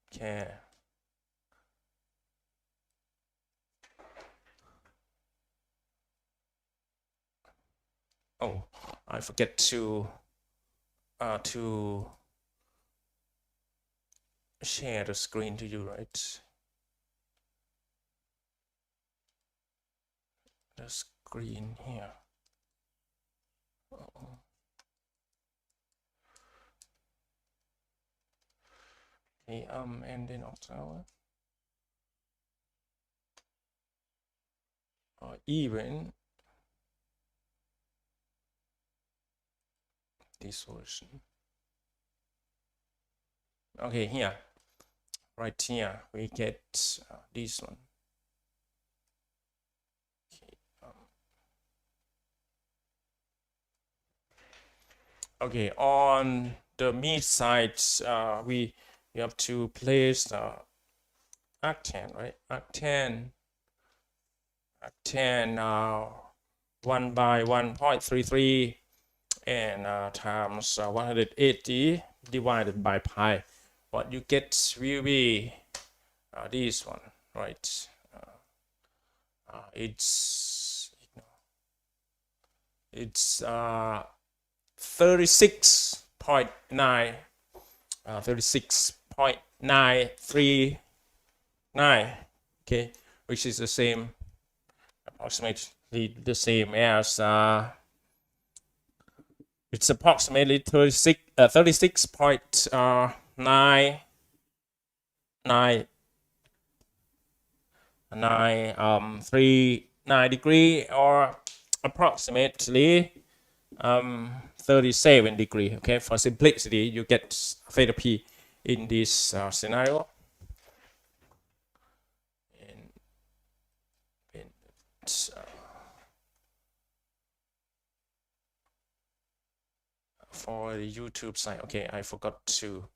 Speaker 1: Okay. Oh, I forget to share the screen to you, right? The screen here. Oh. Okay, and then octave, or even this version. Okay, here, right here, we get this one. Okay, on the Meet side, we have to place arctan, right? Arctan 1 by 1.33 and times 180 divided by pi. What you get will be this one, right? It's 36.9 36.939, okay, which is the same, approximately the same as it's approximately 36.939 degree, or approximately 37 degree. Okay, for simplicity, you get theta p in this scenario. And for the YouTube side, okay, I forgot to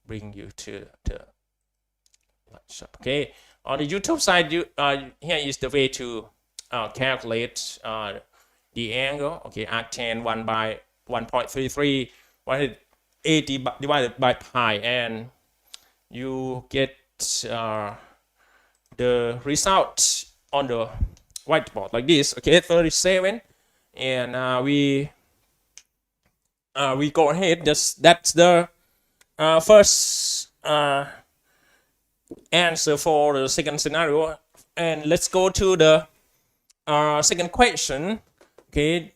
Speaker 1: bring you to the shop. Okay, on the YouTube side, you here is the way to calculate the angle. Okay, arctan 1 by 1.33, 80 divided by pi, and you get the result on the whiteboard like this. Okay, 37, and we go ahead. That's the first answer for the second scenario, and let's go to the second question. Okay,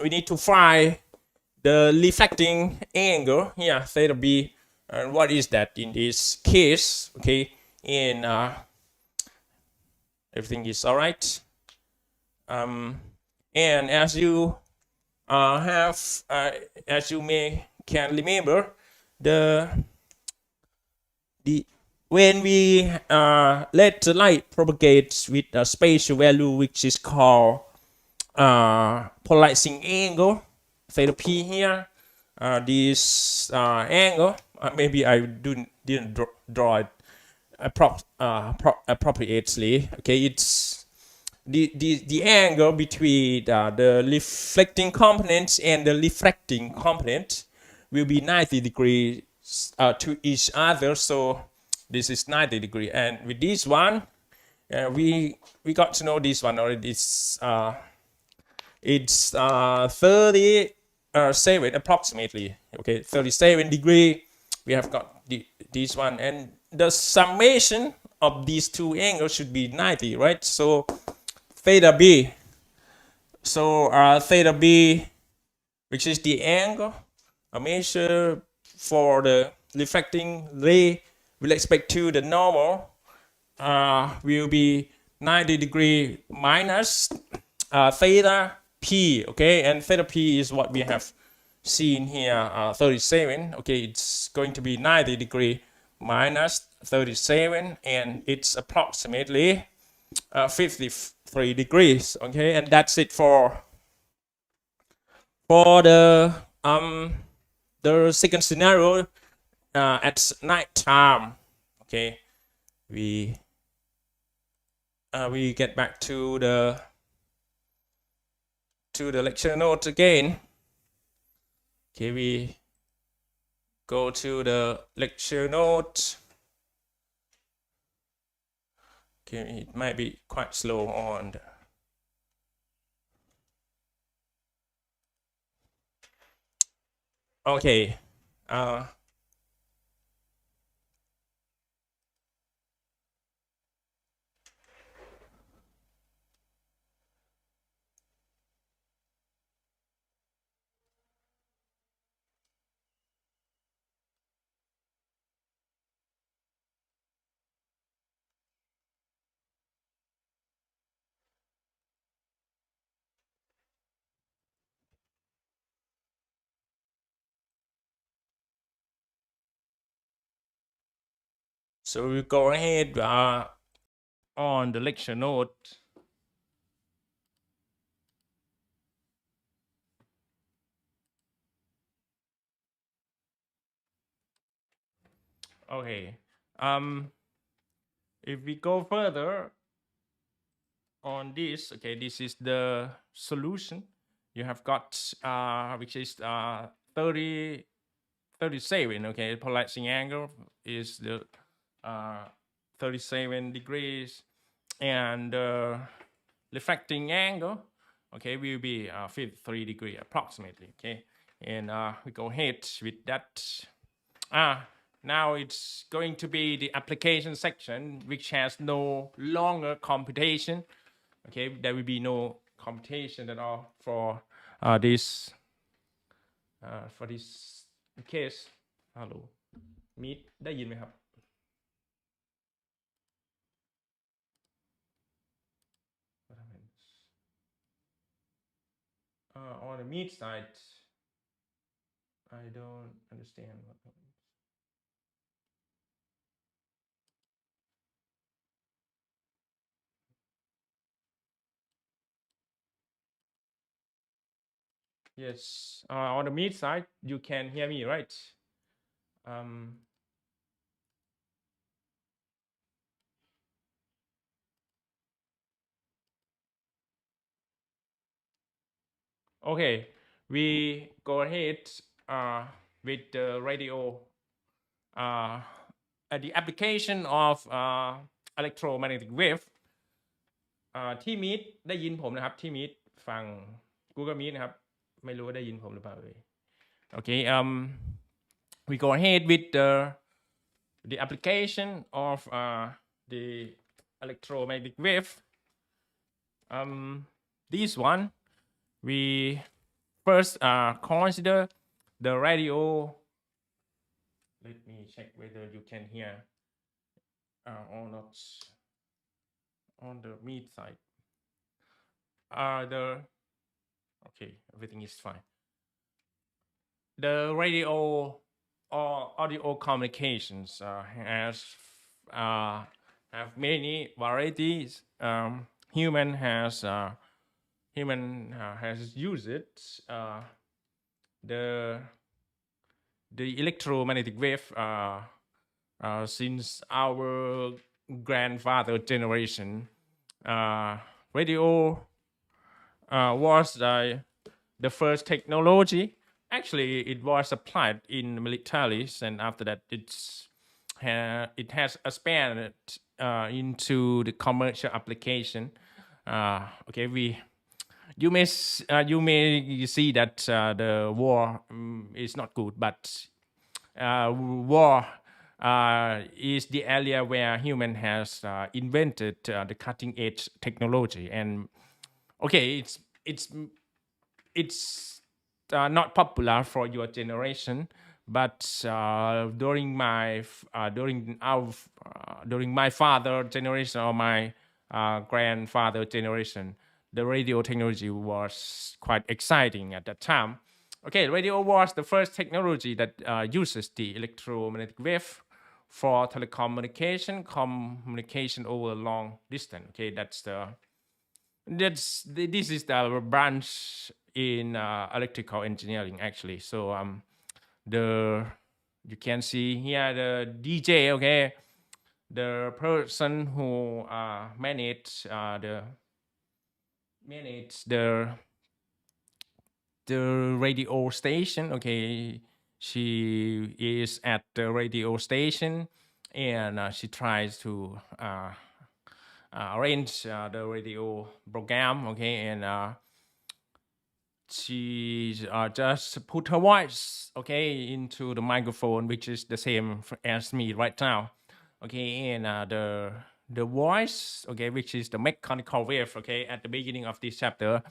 Speaker 1: we need to find the reflecting angle here, theta b, and what is that in this case? Okay, and everything is all right. And as you as you can remember, when we let the light propagate with a spatial value which is called polarizing angle, theta p here, this angle, maybe I didn't draw it appropriately. Okay, it's the angle between the reflecting component and the refracting component will be 90 degrees to each other. So this is 90 degree, and with this one, we got to know this one already. It's 37 approximately. Okay, 37 degree. We have got this one, and the summation of these two angles should be 90, right? So theta b. So theta b, which is the angle measure for the reflecting ray with respect to the normal, will be 90 degree minus theta p. Okay, and theta p is what we have seen here, 37. Okay, it's going to be 90 degree minus 37, and it's approximately 53 degrees. Okay, and that's it for the second scenario at night time. Okay, we get back to the lecture notes again. Okay, we go to the lecture note. Okay, it might be quite slow on the okay. So we go ahead on the lecture note. Okay. If we go further on this, okay, this is the solution. You have got which is 37. Okay, polarizing angle is the 37 degrees, and refracting angle, okay, will be 53 degree approximately. Okay, and we go ahead with that. Now it's going to be the application section, which has no longer computation. Okay, there will be no computation at all for this case. Hello, Meet ได้ยินไหมครับ on the Meet side, I don't understand what that means. Yes, on the Meet side, you can hear me, right? Okay, we go ahead with the radio, the application of electromagnetic wave ที่ Meet ได้ยินผมนะครับที่ Meet ฟัง Google Meet นะครับไม่รู้ว่าได้ยินผมหรือเปล่าเลยโอเค we go ahead with the application of the electromagnetic wave. This one we first consider the radio. Let me check whether you can hear or not on the Meet side. Okay, everything is fine. The radio or audio communications have many varieties. Human has used it. The electromagnetic wave since our grandfather generation. Radio was the first technology. Actually, it was applied in militaries, and after that, it has expanded into the commercial application. Okay, you may see that the war is not good, but war is the area where human has invented the cutting edge technology, and okay, it's not popular for your generation, but during my father generation or my grandfather generation, the radio technology was quite exciting at that time. Okay, radio was the first technology that uses the electromagnetic wave for telecommunication, communication over long distance. Okay, this is the branch in electrical engineering actually. So you can see here the DJ. Okay, the person who manage the radio station. Okay, she is at the radio station and she tries to arrange the radio program. Okay, and she just put her voice, okay, into the microphone, which is the same as me right now. Okay, and the voice, okay, which is the mechanical wave, okay, at the beginning of this chapter,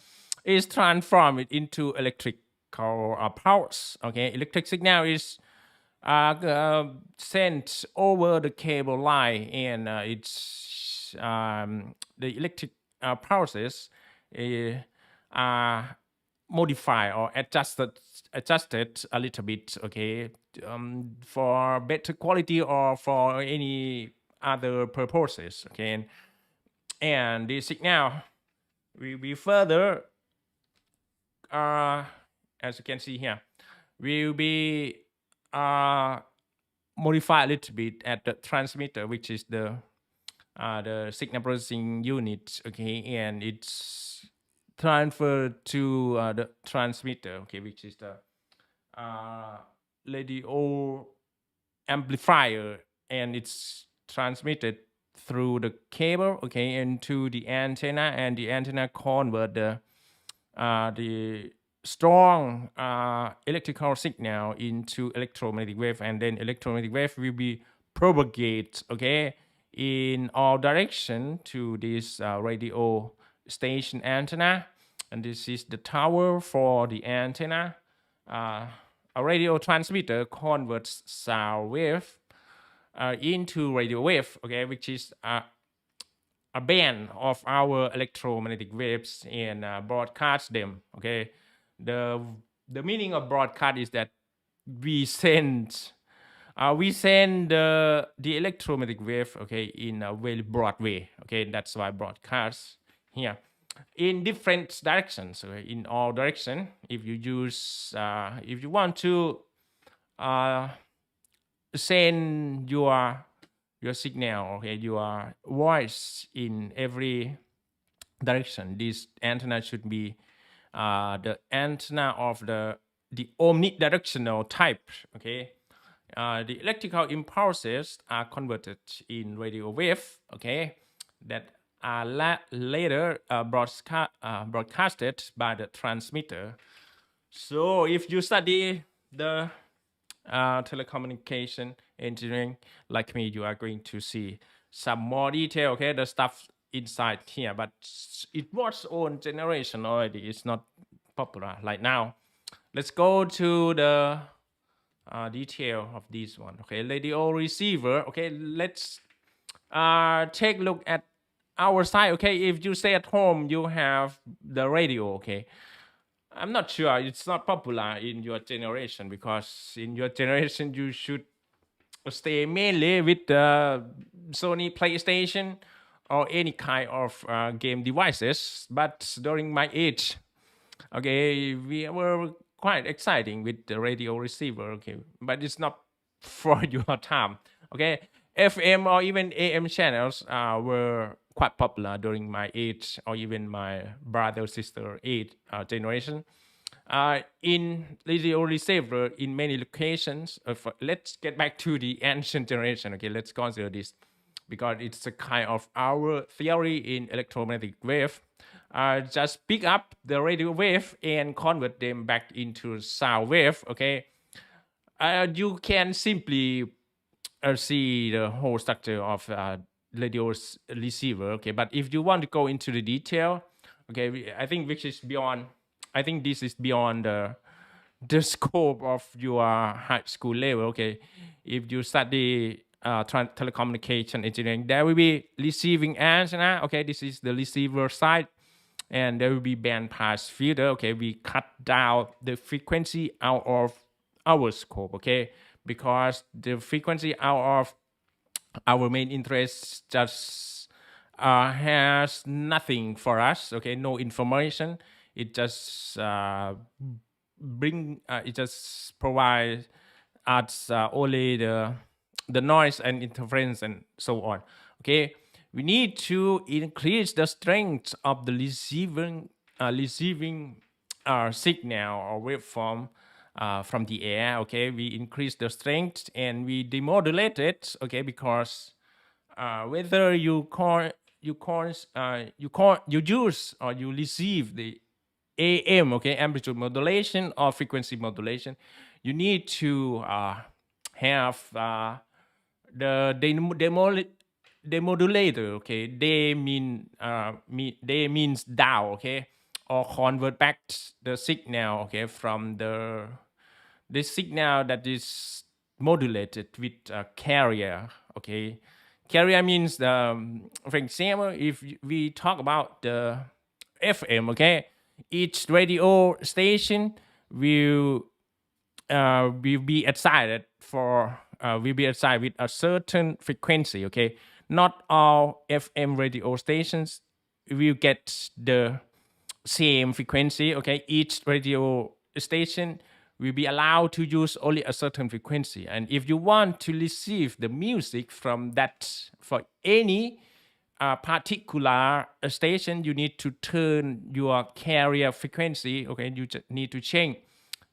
Speaker 1: is transformed into electrical powers. Okay, electric signal is sent over the cable line, and it's the electric process modified or adjusted a little bit, okay, for better quality or for any other purposes. Okay, and the signal we further as you can see here will be modified a little bit at the transmitter, which is the signal processing unit. Okay, and it's transferred to the transmitter, okay, which is the radio amplifier, and it's transmitted through the cable, okay, into the antenna, and the antenna convert the strong electrical signal into electromagnetic wave, and then electromagnetic wave will be propagate, okay, in all direction to this radio station antenna, and this is the tower for the antenna. A radio transmitter converts sound wave into radio wave, okay, which is a band of our electromagnetic waves, and broadcast them. Okay, the meaning of broadcast is that we send the electromagnetic wave, okay, in a very broad way. Okay, that's why broadcast here in different directions, okay, in all direction. If you want to send your signal, okay, your voice in every direction, this antenna should be the antenna of the the omnidirectional type. Okay, the electrical impulses are converted in radio wave. Okay, that are later broadcasted by the transmitter. So if you study the telecommunication engineering like me, you are going to see some more detail. Okay, the stuff inside here, but it was own generation already. It's not popular like now. Let's go to the detail of this one. Okay, radio receiver. Okay, let's take a look at our side. Okay, if you stay at home, you have the radio. Okay, I'm not sure it's not popular in your generation, because in your generation you should stay mainly with the Sony PlayStation or any kind of game devices. But during my age, okay, we were quite exciting with the radio receiver. Okay, but it's not for your time. Okay, FM or even AM channels were quite popular during my age, or even my brother sister age generation. In radio receiver in many locations. Let's get back to the ancient generation. Okay, let's consider this because it's a kind of our theory in electromagnetic wave. Just pick up the radio wave and convert them back into sound wave. Okay, you can simply see the whole structure of radio receiver. Okay, but if you want to go into the detail, okay, I think which is beyond. I think this is beyond the scope of your high school level. Okay, if you study telecommunication engineering, there will be receiving antenna. Okay, this is the receiver side, and there will be band pass filter. Okay, we cut down the frequency out of our scope. Okay, because the frequency out of our main interest just has nothing for us. Okay, no information. It just it just provides us only the noise and interference and so on. Okay, we need to increase the strength of the receiving signal or waveform from the air. Okay, we increase the strength and we demodulate it. Okay, because whether you use or you receive the AM, okay, amplitude modulation or frequency modulation, you need to have the demodulator. Okay, they means down. Okay, or convert back the signal. Okay, from the signal that is modulated with a carrier. Okay, carrier means for example, if we talk about the FM. Okay, each radio station will be assigned with a certain frequency. Okay, not all FM radio stations will get the same frequency. Okay, each radio station will be allowed to use only a certain frequency, and if you want to receive the music from that for any particular station, you need to turn your carrier frequency. Okay, you just need to change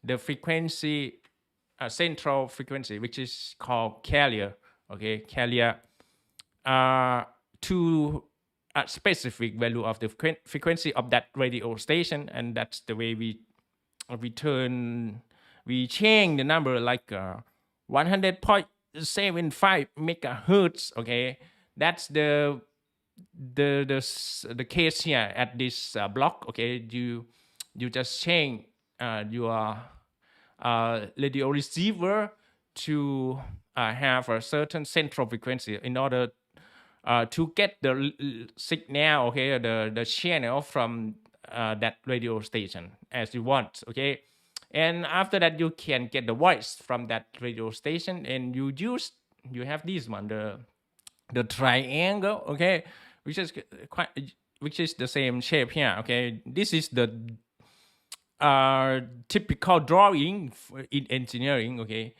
Speaker 1: the frequency, central frequency, which is called carrier. Okay, carrier to a specific value of the frequency of that radio station, and that's the way we change the number like 100.75 megahertz. Okay, that's the case here at this block. Okay, you just change your radio receiver to have a certain central frequency in order to get the signal. Okay, the channel from that radio station as you want. Okay, and after that you can get the voice from that radio station, and you have this one, the triangle. Okay, which is the same shape here. Okay, this is the typical drawing in engineering. Okay,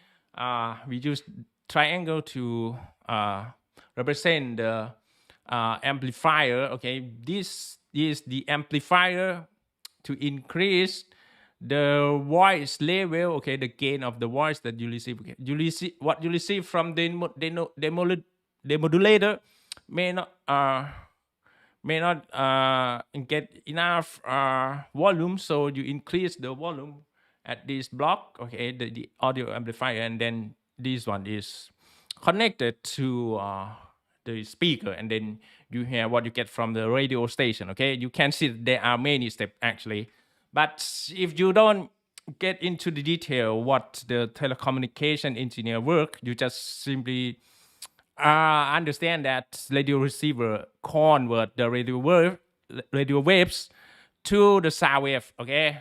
Speaker 1: we use triangle to represent the amplifier. Okay, this is the amplifier to increase the voice level, okay, the gain of the voice that you receive. Okay? What you receive from the demodulator may not get enough volume, so you increase the volume at this block, okay, the audio amplifier, and then this one is connected to the speaker, and then you hear what you get from the radio station. Okay, you can see there are many steps actually, but if you don't get into the detail what the telecommunication engineer work, you just simply understand that radio receiver convert the radio waves to the sound wave. Okay,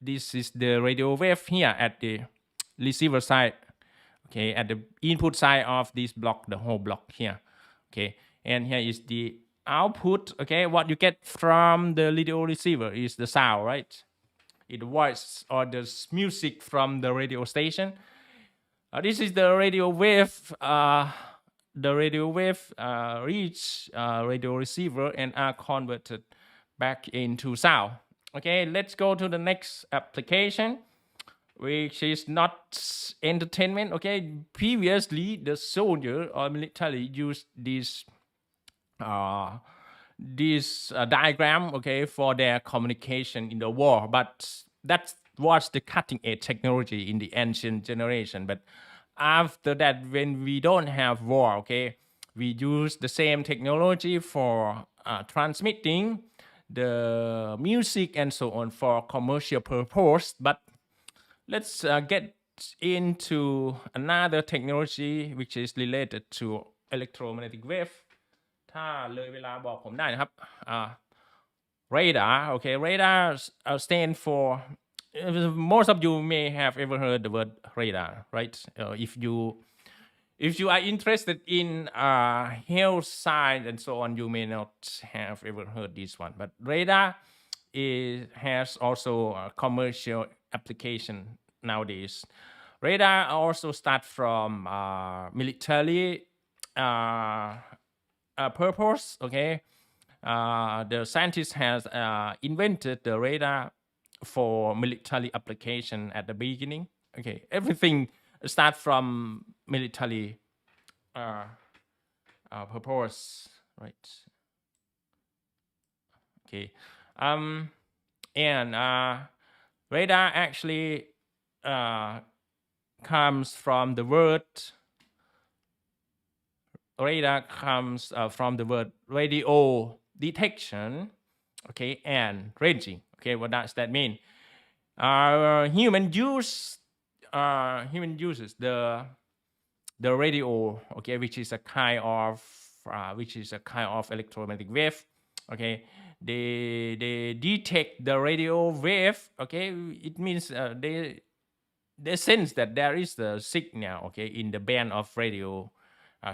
Speaker 1: this is the radio wave here at the receiver side. Okay, at the input side of this block, the whole block here. Okay, and here is the output. Okay, what you get from the radio receiver is the sound, right? It's the voice or the music from the radio station. This is the radio wave. The radio wave reach radio receiver and are converted back into sound. Okay, let's go to the next application, which is not entertainment. Okay, previously the soldier or military used this diagram, okay, for their communication in the war, but that was the cutting edge technology in the ancient generation. But after that, when we don't have war, okay, we use the same technology for transmitting the music and so on for commercial purpose. But let's get into another technology which is related to electromagnetic wave. ถ้าเลยเวลาบอกผมได้นะครับ radar. Okay, radar stand for most of you may have ever heard the word radar, right? If you are interested in health science and so on, you may not have ever heard this one. But radar has also a commercial application nowadays. Radar also start from military purpose. Okay, the scientist has invented the radar for military application at the beginning. Okay, everything start from military purpose, right? Okay, and radar actually comes from the word. Radar comes from the word radio detection, okay, and ranging. Okay, what does that mean? Human uses the radio, okay, which is a kind of electromagnetic wave. Okay, they detect the radio wave. Okay, it means they sense that there is the signal, okay, in the band of radio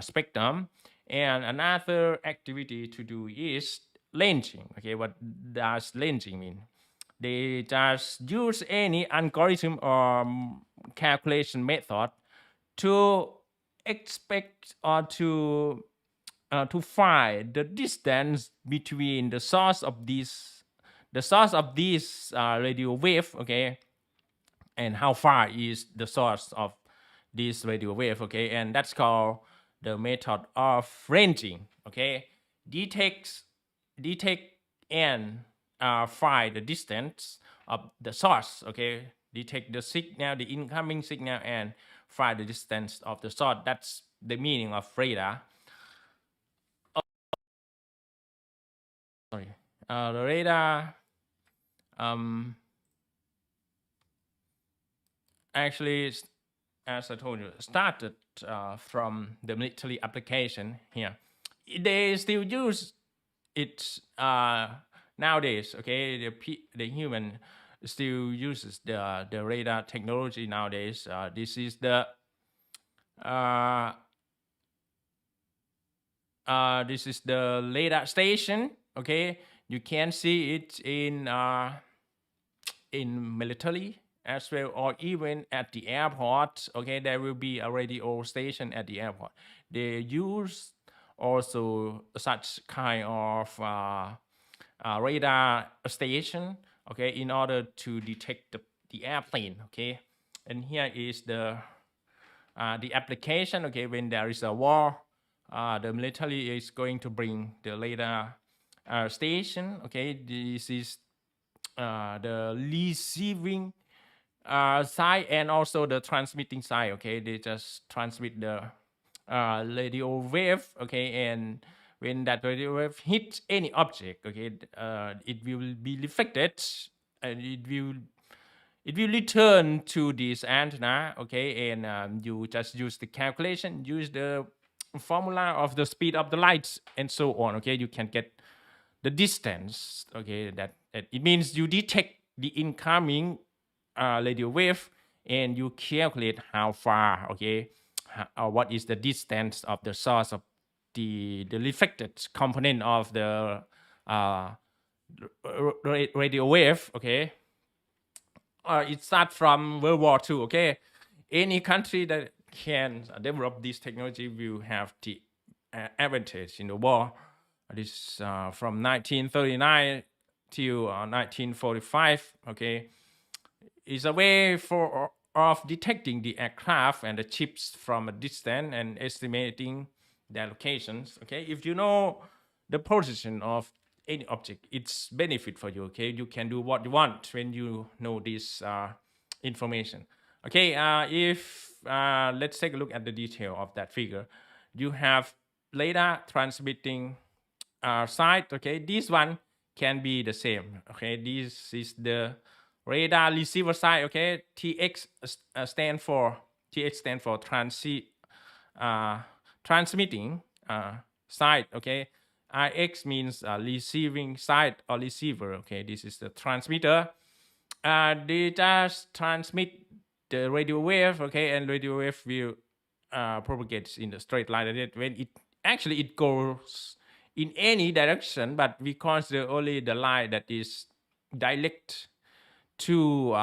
Speaker 1: spectrum. And another activity to do is ranging. Okay, what does ranging mean? They just use any algorithm or calculation method to expect or to find the distance between the source of this radio wave, okay, and how far is the source of this radio wave, okay, and that's called the method of ranging. Okay, detect and find the distance of the source. Okay, detect the signal, the incoming signal, and find the distance of the source. That's the meaning of radar. The radar actually, as I told you, started from the military application here. They still use it nowadays. Okay, the human still uses the radar technology nowadays. This is the radar station. Okay, you can see it in military as well, or even at the airport. Okay, there will be a radio station at the airport. They use also such kind of radar station, okay, in order to detect the the airplane. Okay, and here is the application. Okay, when there is a war, the military is going to bring the radar station. Okay, this is the receiving side and also the transmitting side. Okay, they just transmit the radio wave. Okay, and when that radio wave hits any object, okay, it will be reflected and it will return to this antenna. Okay, and you just use the calculation, use the formula of the speed of the lights and so on. Okay, you can get the distance. Okay, that it means you detect the incoming radio wave and you calculate how far. Okay, what is the distance of the source of the reflected component of the radio wave. Okay, it starts from World War II. Okay, any country that can develop this technology will have the advantage in the war. This from 1939 to 1945. Okay, is a way of detecting the aircraft and the ships from a distance and estimating their locations. Okay, if you know the position of any object, it's benefit for you. Okay, you can do what you want when you know this information. Okay, if let's take a look at the detail of that figure. You have radar transmitting side. Okay, this one can be the same. Okay, this is the radar receiver side. Okay, TX stand for transmitting side. Okay, IX means receiving side or receiver. Okay, this is the transmitter. They just transmit the radio wave. Okay, and radio wave will propagates in the straight line. When it goes in any direction, but we consider only the line that is direct to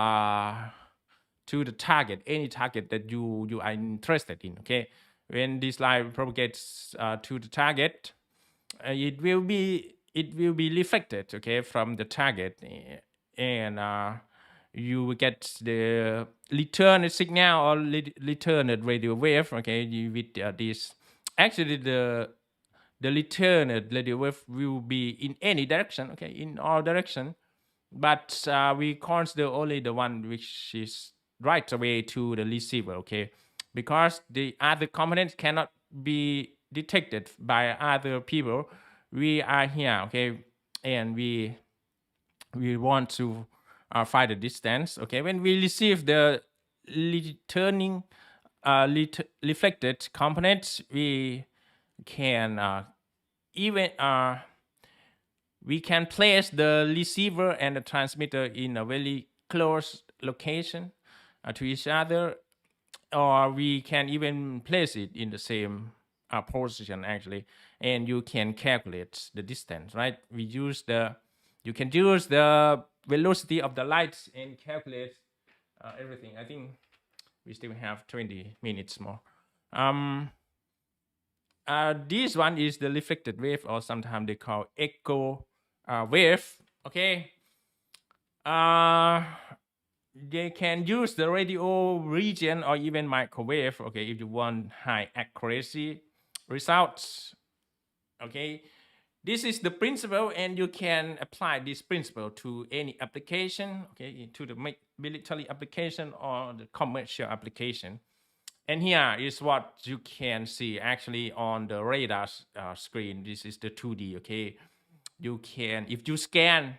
Speaker 1: the target, any target that you are interested in. Okay, when this line propagates to the target, it will be reflected. Okay, from the target, and you will get the return signal or return radio wave. Okay, with this, actually the return radio wave will be in any direction. Okay, in all direction, but we consider only the one which is right away to the receiver. Okay, because the other components cannot be detected by other people. We are here. Okay, and we want to find the distance. Okay, when we receive the returning reflected components, we can even we can place the receiver and the transmitter in a very close location to each other, or we can even place it in the same position actually, and you can calculate the distance. Right? You can use the velocity of the lights and calculate everything. I think we still have 20 minutes more. This one is the reflected wave, or sometimes they call echo wave. Okay. They can use the radio region or even microwave. Okay, if you want high accuracy results. Okay, this is the principle, and you can apply this principle to any application. Okay, to the military application or the commercial application. And here is what you can see actually on the radar screen. This is the 2D. Okay, you can, if you scan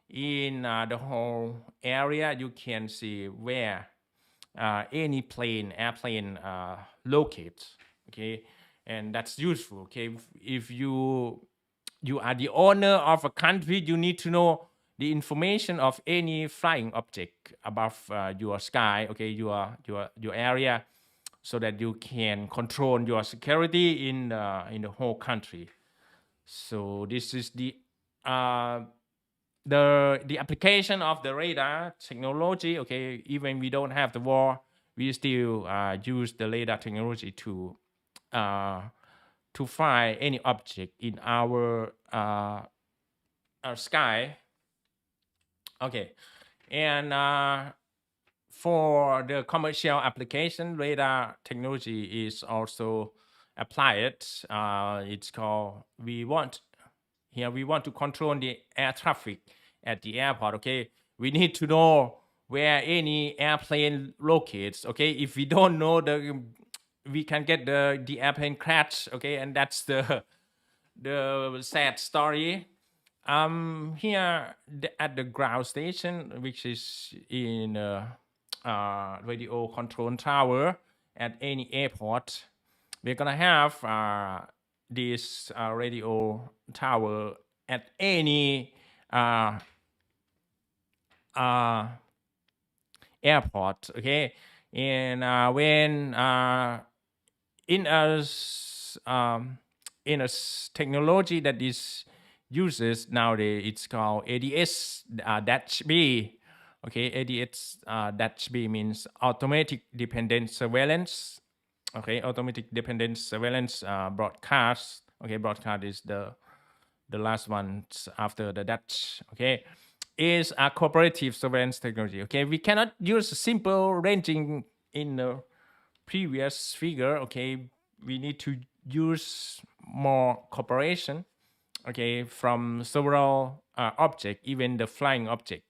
Speaker 1: in the whole area, you can see where any airplane locates. Okay, and that's useful. Okay, if you are the owner of a country, you need to know the information of any flying object above your sky. Okay, your area, so that you can control your security in the whole country. So this is the application of the radar technology. Okay, even we don't have the war, we still use the radar technology to find any object in our sky. Okay, and for the commercial application, radar technology is also applied. It's called, we want to control the air traffic at the airport. Okay, we need to know where any airplane locates. Okay, if we don't know, we can get the airplane crash. Okay, and that's the sad story. Here at the ground station, which is in radio control tower at any airport, we're gonna have this radio tower at any airport. Okay, and when in a technology that is uses nowadays, it's called ADS dash B. Okay, ADS dash B means automatic dependent surveillance. Okay, automatic dependent surveillance broadcast. Okay, broadcast is the last one after the dash. Okay, is a cooperative surveillance technology. Okay, we cannot use simple ranging in the previous figure. Okay, we need to use more cooperation. Okay, from several objects, even the flying object,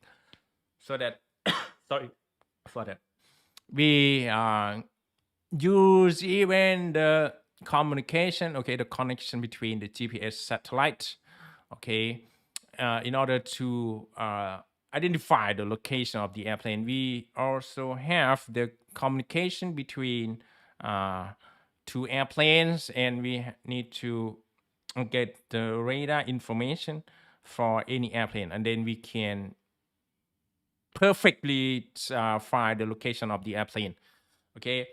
Speaker 1: so that sorry for that, we use even the communication. Okay, the connection between the GPS satellite. Okay, in order to identify the location of the airplane. We also have the communication between two airplanes, and we need to get the radar information for any airplane, and then we can perfectly find the location of the airplane. Okay,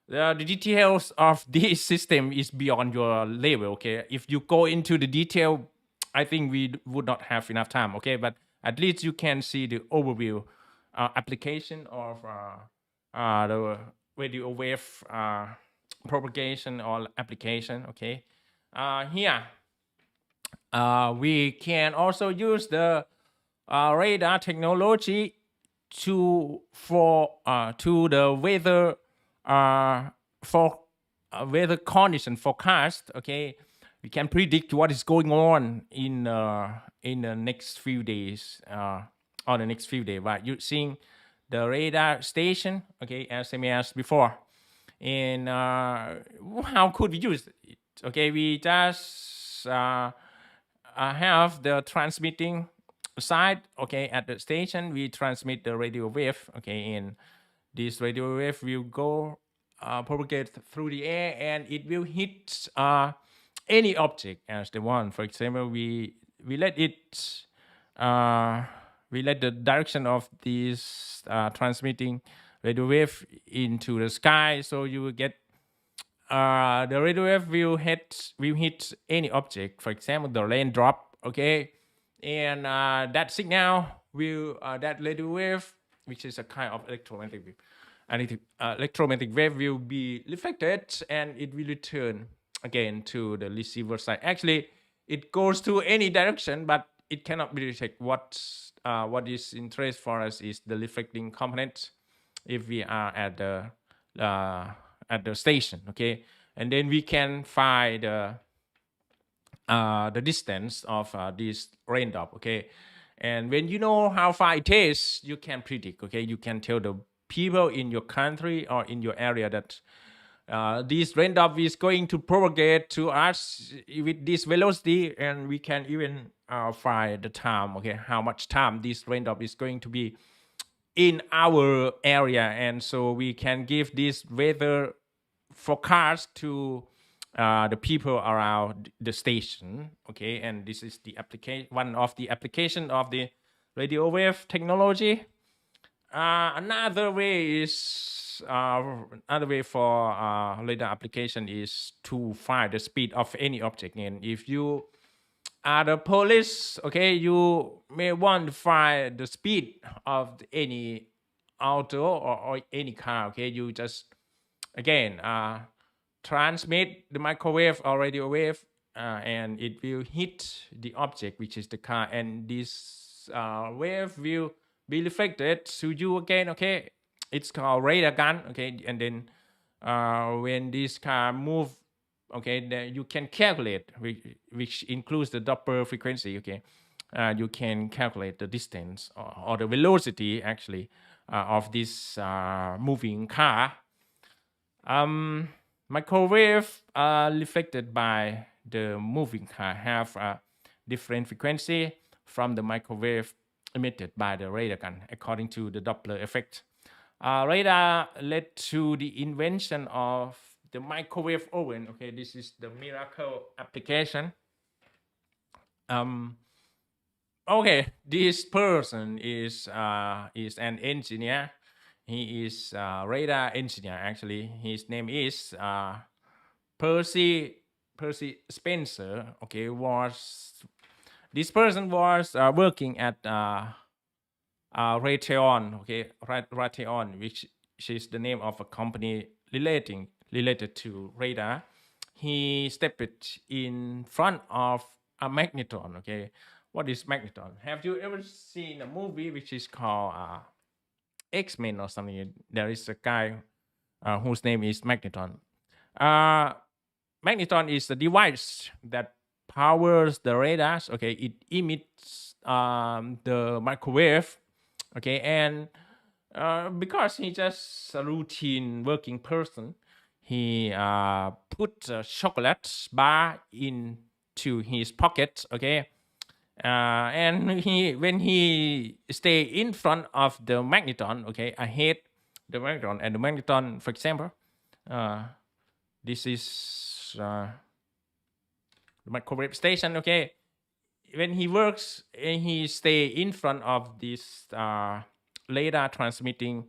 Speaker 1: the details of this system is beyond your level. Okay, if you go into the detail, I think we would not have enough time. Okay, but at least you can see the overview application of the radio wave propagation or application. Okay, here we can also use the radar technology to the weather for weather condition forecast. Okay, we can predict what is going on in the next few days or the next few days by using the radar station. Okay, as same as before. And how could we use it? Okay, we just have the transmitting side. Okay, at the station we transmit the radio wave. Okay, and this radio wave will go propagate through the air, and it will hit any object as the one. For example, we let it we let the direction of this transmitting radio wave into the sky, so you will get the radio wave will hit any object. For example, the raindrop. Okay, and that signal will that radio wave, which is a kind of electromagnetic wave, and electromagnetic wave will be reflected, and it will return again to the receiver side. Actually, it goes to any direction, but it cannot be detected. What is interest for us is the reflecting component if we are at the station. Okay, and then we can find the distance of this raindrop. Okay, and when you know how far it is, you can predict. Okay, you can tell the people in your country or in your area that this raindrop is going to propagate to us with this velocity, and we can even find the time. Okay, how much time this raindrop is going to be in our area, and so we can give this weather forecast to the people around the station. Okay, and this is the one of the application of the radio wave technology. Another way for radar application is to find the speed of any object. And if you are the police, okay, you may want to find the speed of any auto or any car. Okay, you just again transmit the microwave or radio wave, and it will hit the object, which is the car, and this wave will be reflected to you again. Okay, it's called radar gun. Okay, and then when this car move, okay, then you can calculate, which includes the Doppler frequency. Okay, you can calculate the distance or the velocity actually of this moving car. Microwave reflected by the moving car have a different frequency from the microwave emitted by the radar gun, according to the Doppler effect. Radar led to the invention of the microwave oven. Okay, this is the miracle application. Okay, this person is an engineer. He is a radar engineer. Actually, his name is Percy Spencer. Okay, this person was working at Raytheon. Okay, Raytheon, which is the name of a company related to radar. He stepped in front of a magnetron. Okay, what is magnetron? Have you ever seen a movie which is called X-Men or something? There is a guy whose name is Magnetron. Magnetron is a device that powers the radars. Okay, it emits the microwave. Okay, and because he's just a routine working person, he put a chocolate bar into his pocket. Okay, and when he stay in front of the magnetron, okay, ahead the magnetron, and the magnetron, for example, this is the microwave station. Okay, when he works, he stay in front of this radar transmitting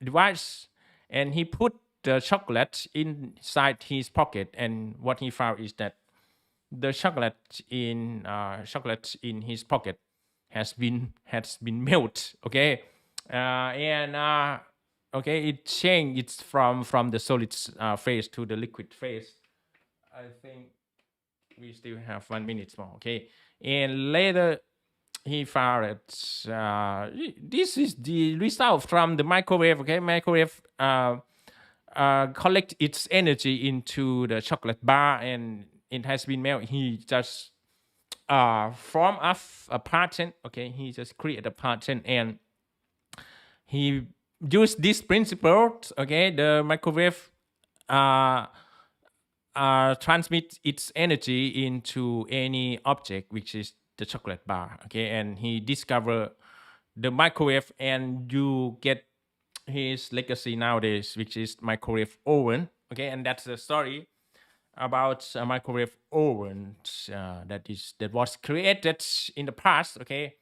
Speaker 1: device, and he put the chocolate inside his pocket, and what he found is that the chocolate in his pocket has been melted. Okay, and okay, it changed it from the solid phase to the liquid phase. I think we still have 1 minute more. Okay, and later he found it. This is the result from the microwave. Okay, microwave collect its energy into the chocolate bar, and it has been melted. He just form of a pattern. Okay, he just create a pattern, and he used this principle. Okay, the microwave transmit its energy into any object, which is the chocolate bar. Okay, and he discovered the microwave, and you get his legacy nowadays, which is microwave oven. Okay, and that's the story about a microwave oven that was created in the past. Okay,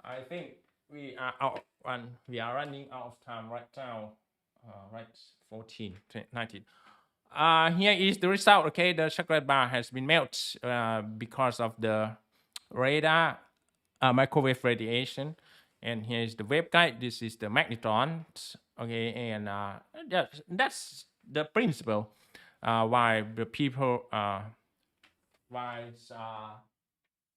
Speaker 1: I think we are running out of time right now. Right, 14, 19. Here is the result. Okay, the chocolate bar has been melted because of the radar microwave radiation. And here is the waveguide. This is the magnetron. Okay, and that's the principle why the people why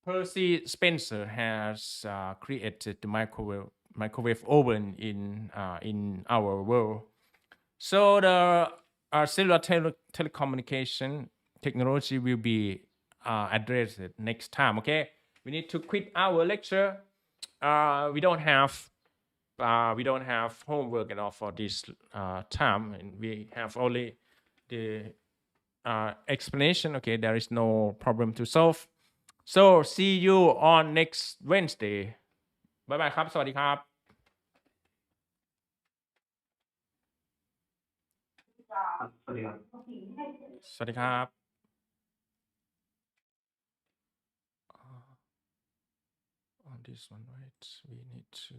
Speaker 1: Percy Spencer has created the microwave oven in our world. So the cellular telecommunication technology will be addressed next time. Okay, we need to quit our lecture. We don't have homework at all for this time, and we have only the explanation. Okay, there is no problem to solve. So see you on next Wednesday. Bye bye ครับ สวัสดีครับ
Speaker 2: สวัสดีครับ
Speaker 1: สวัสดีครับ on this one, right? We need to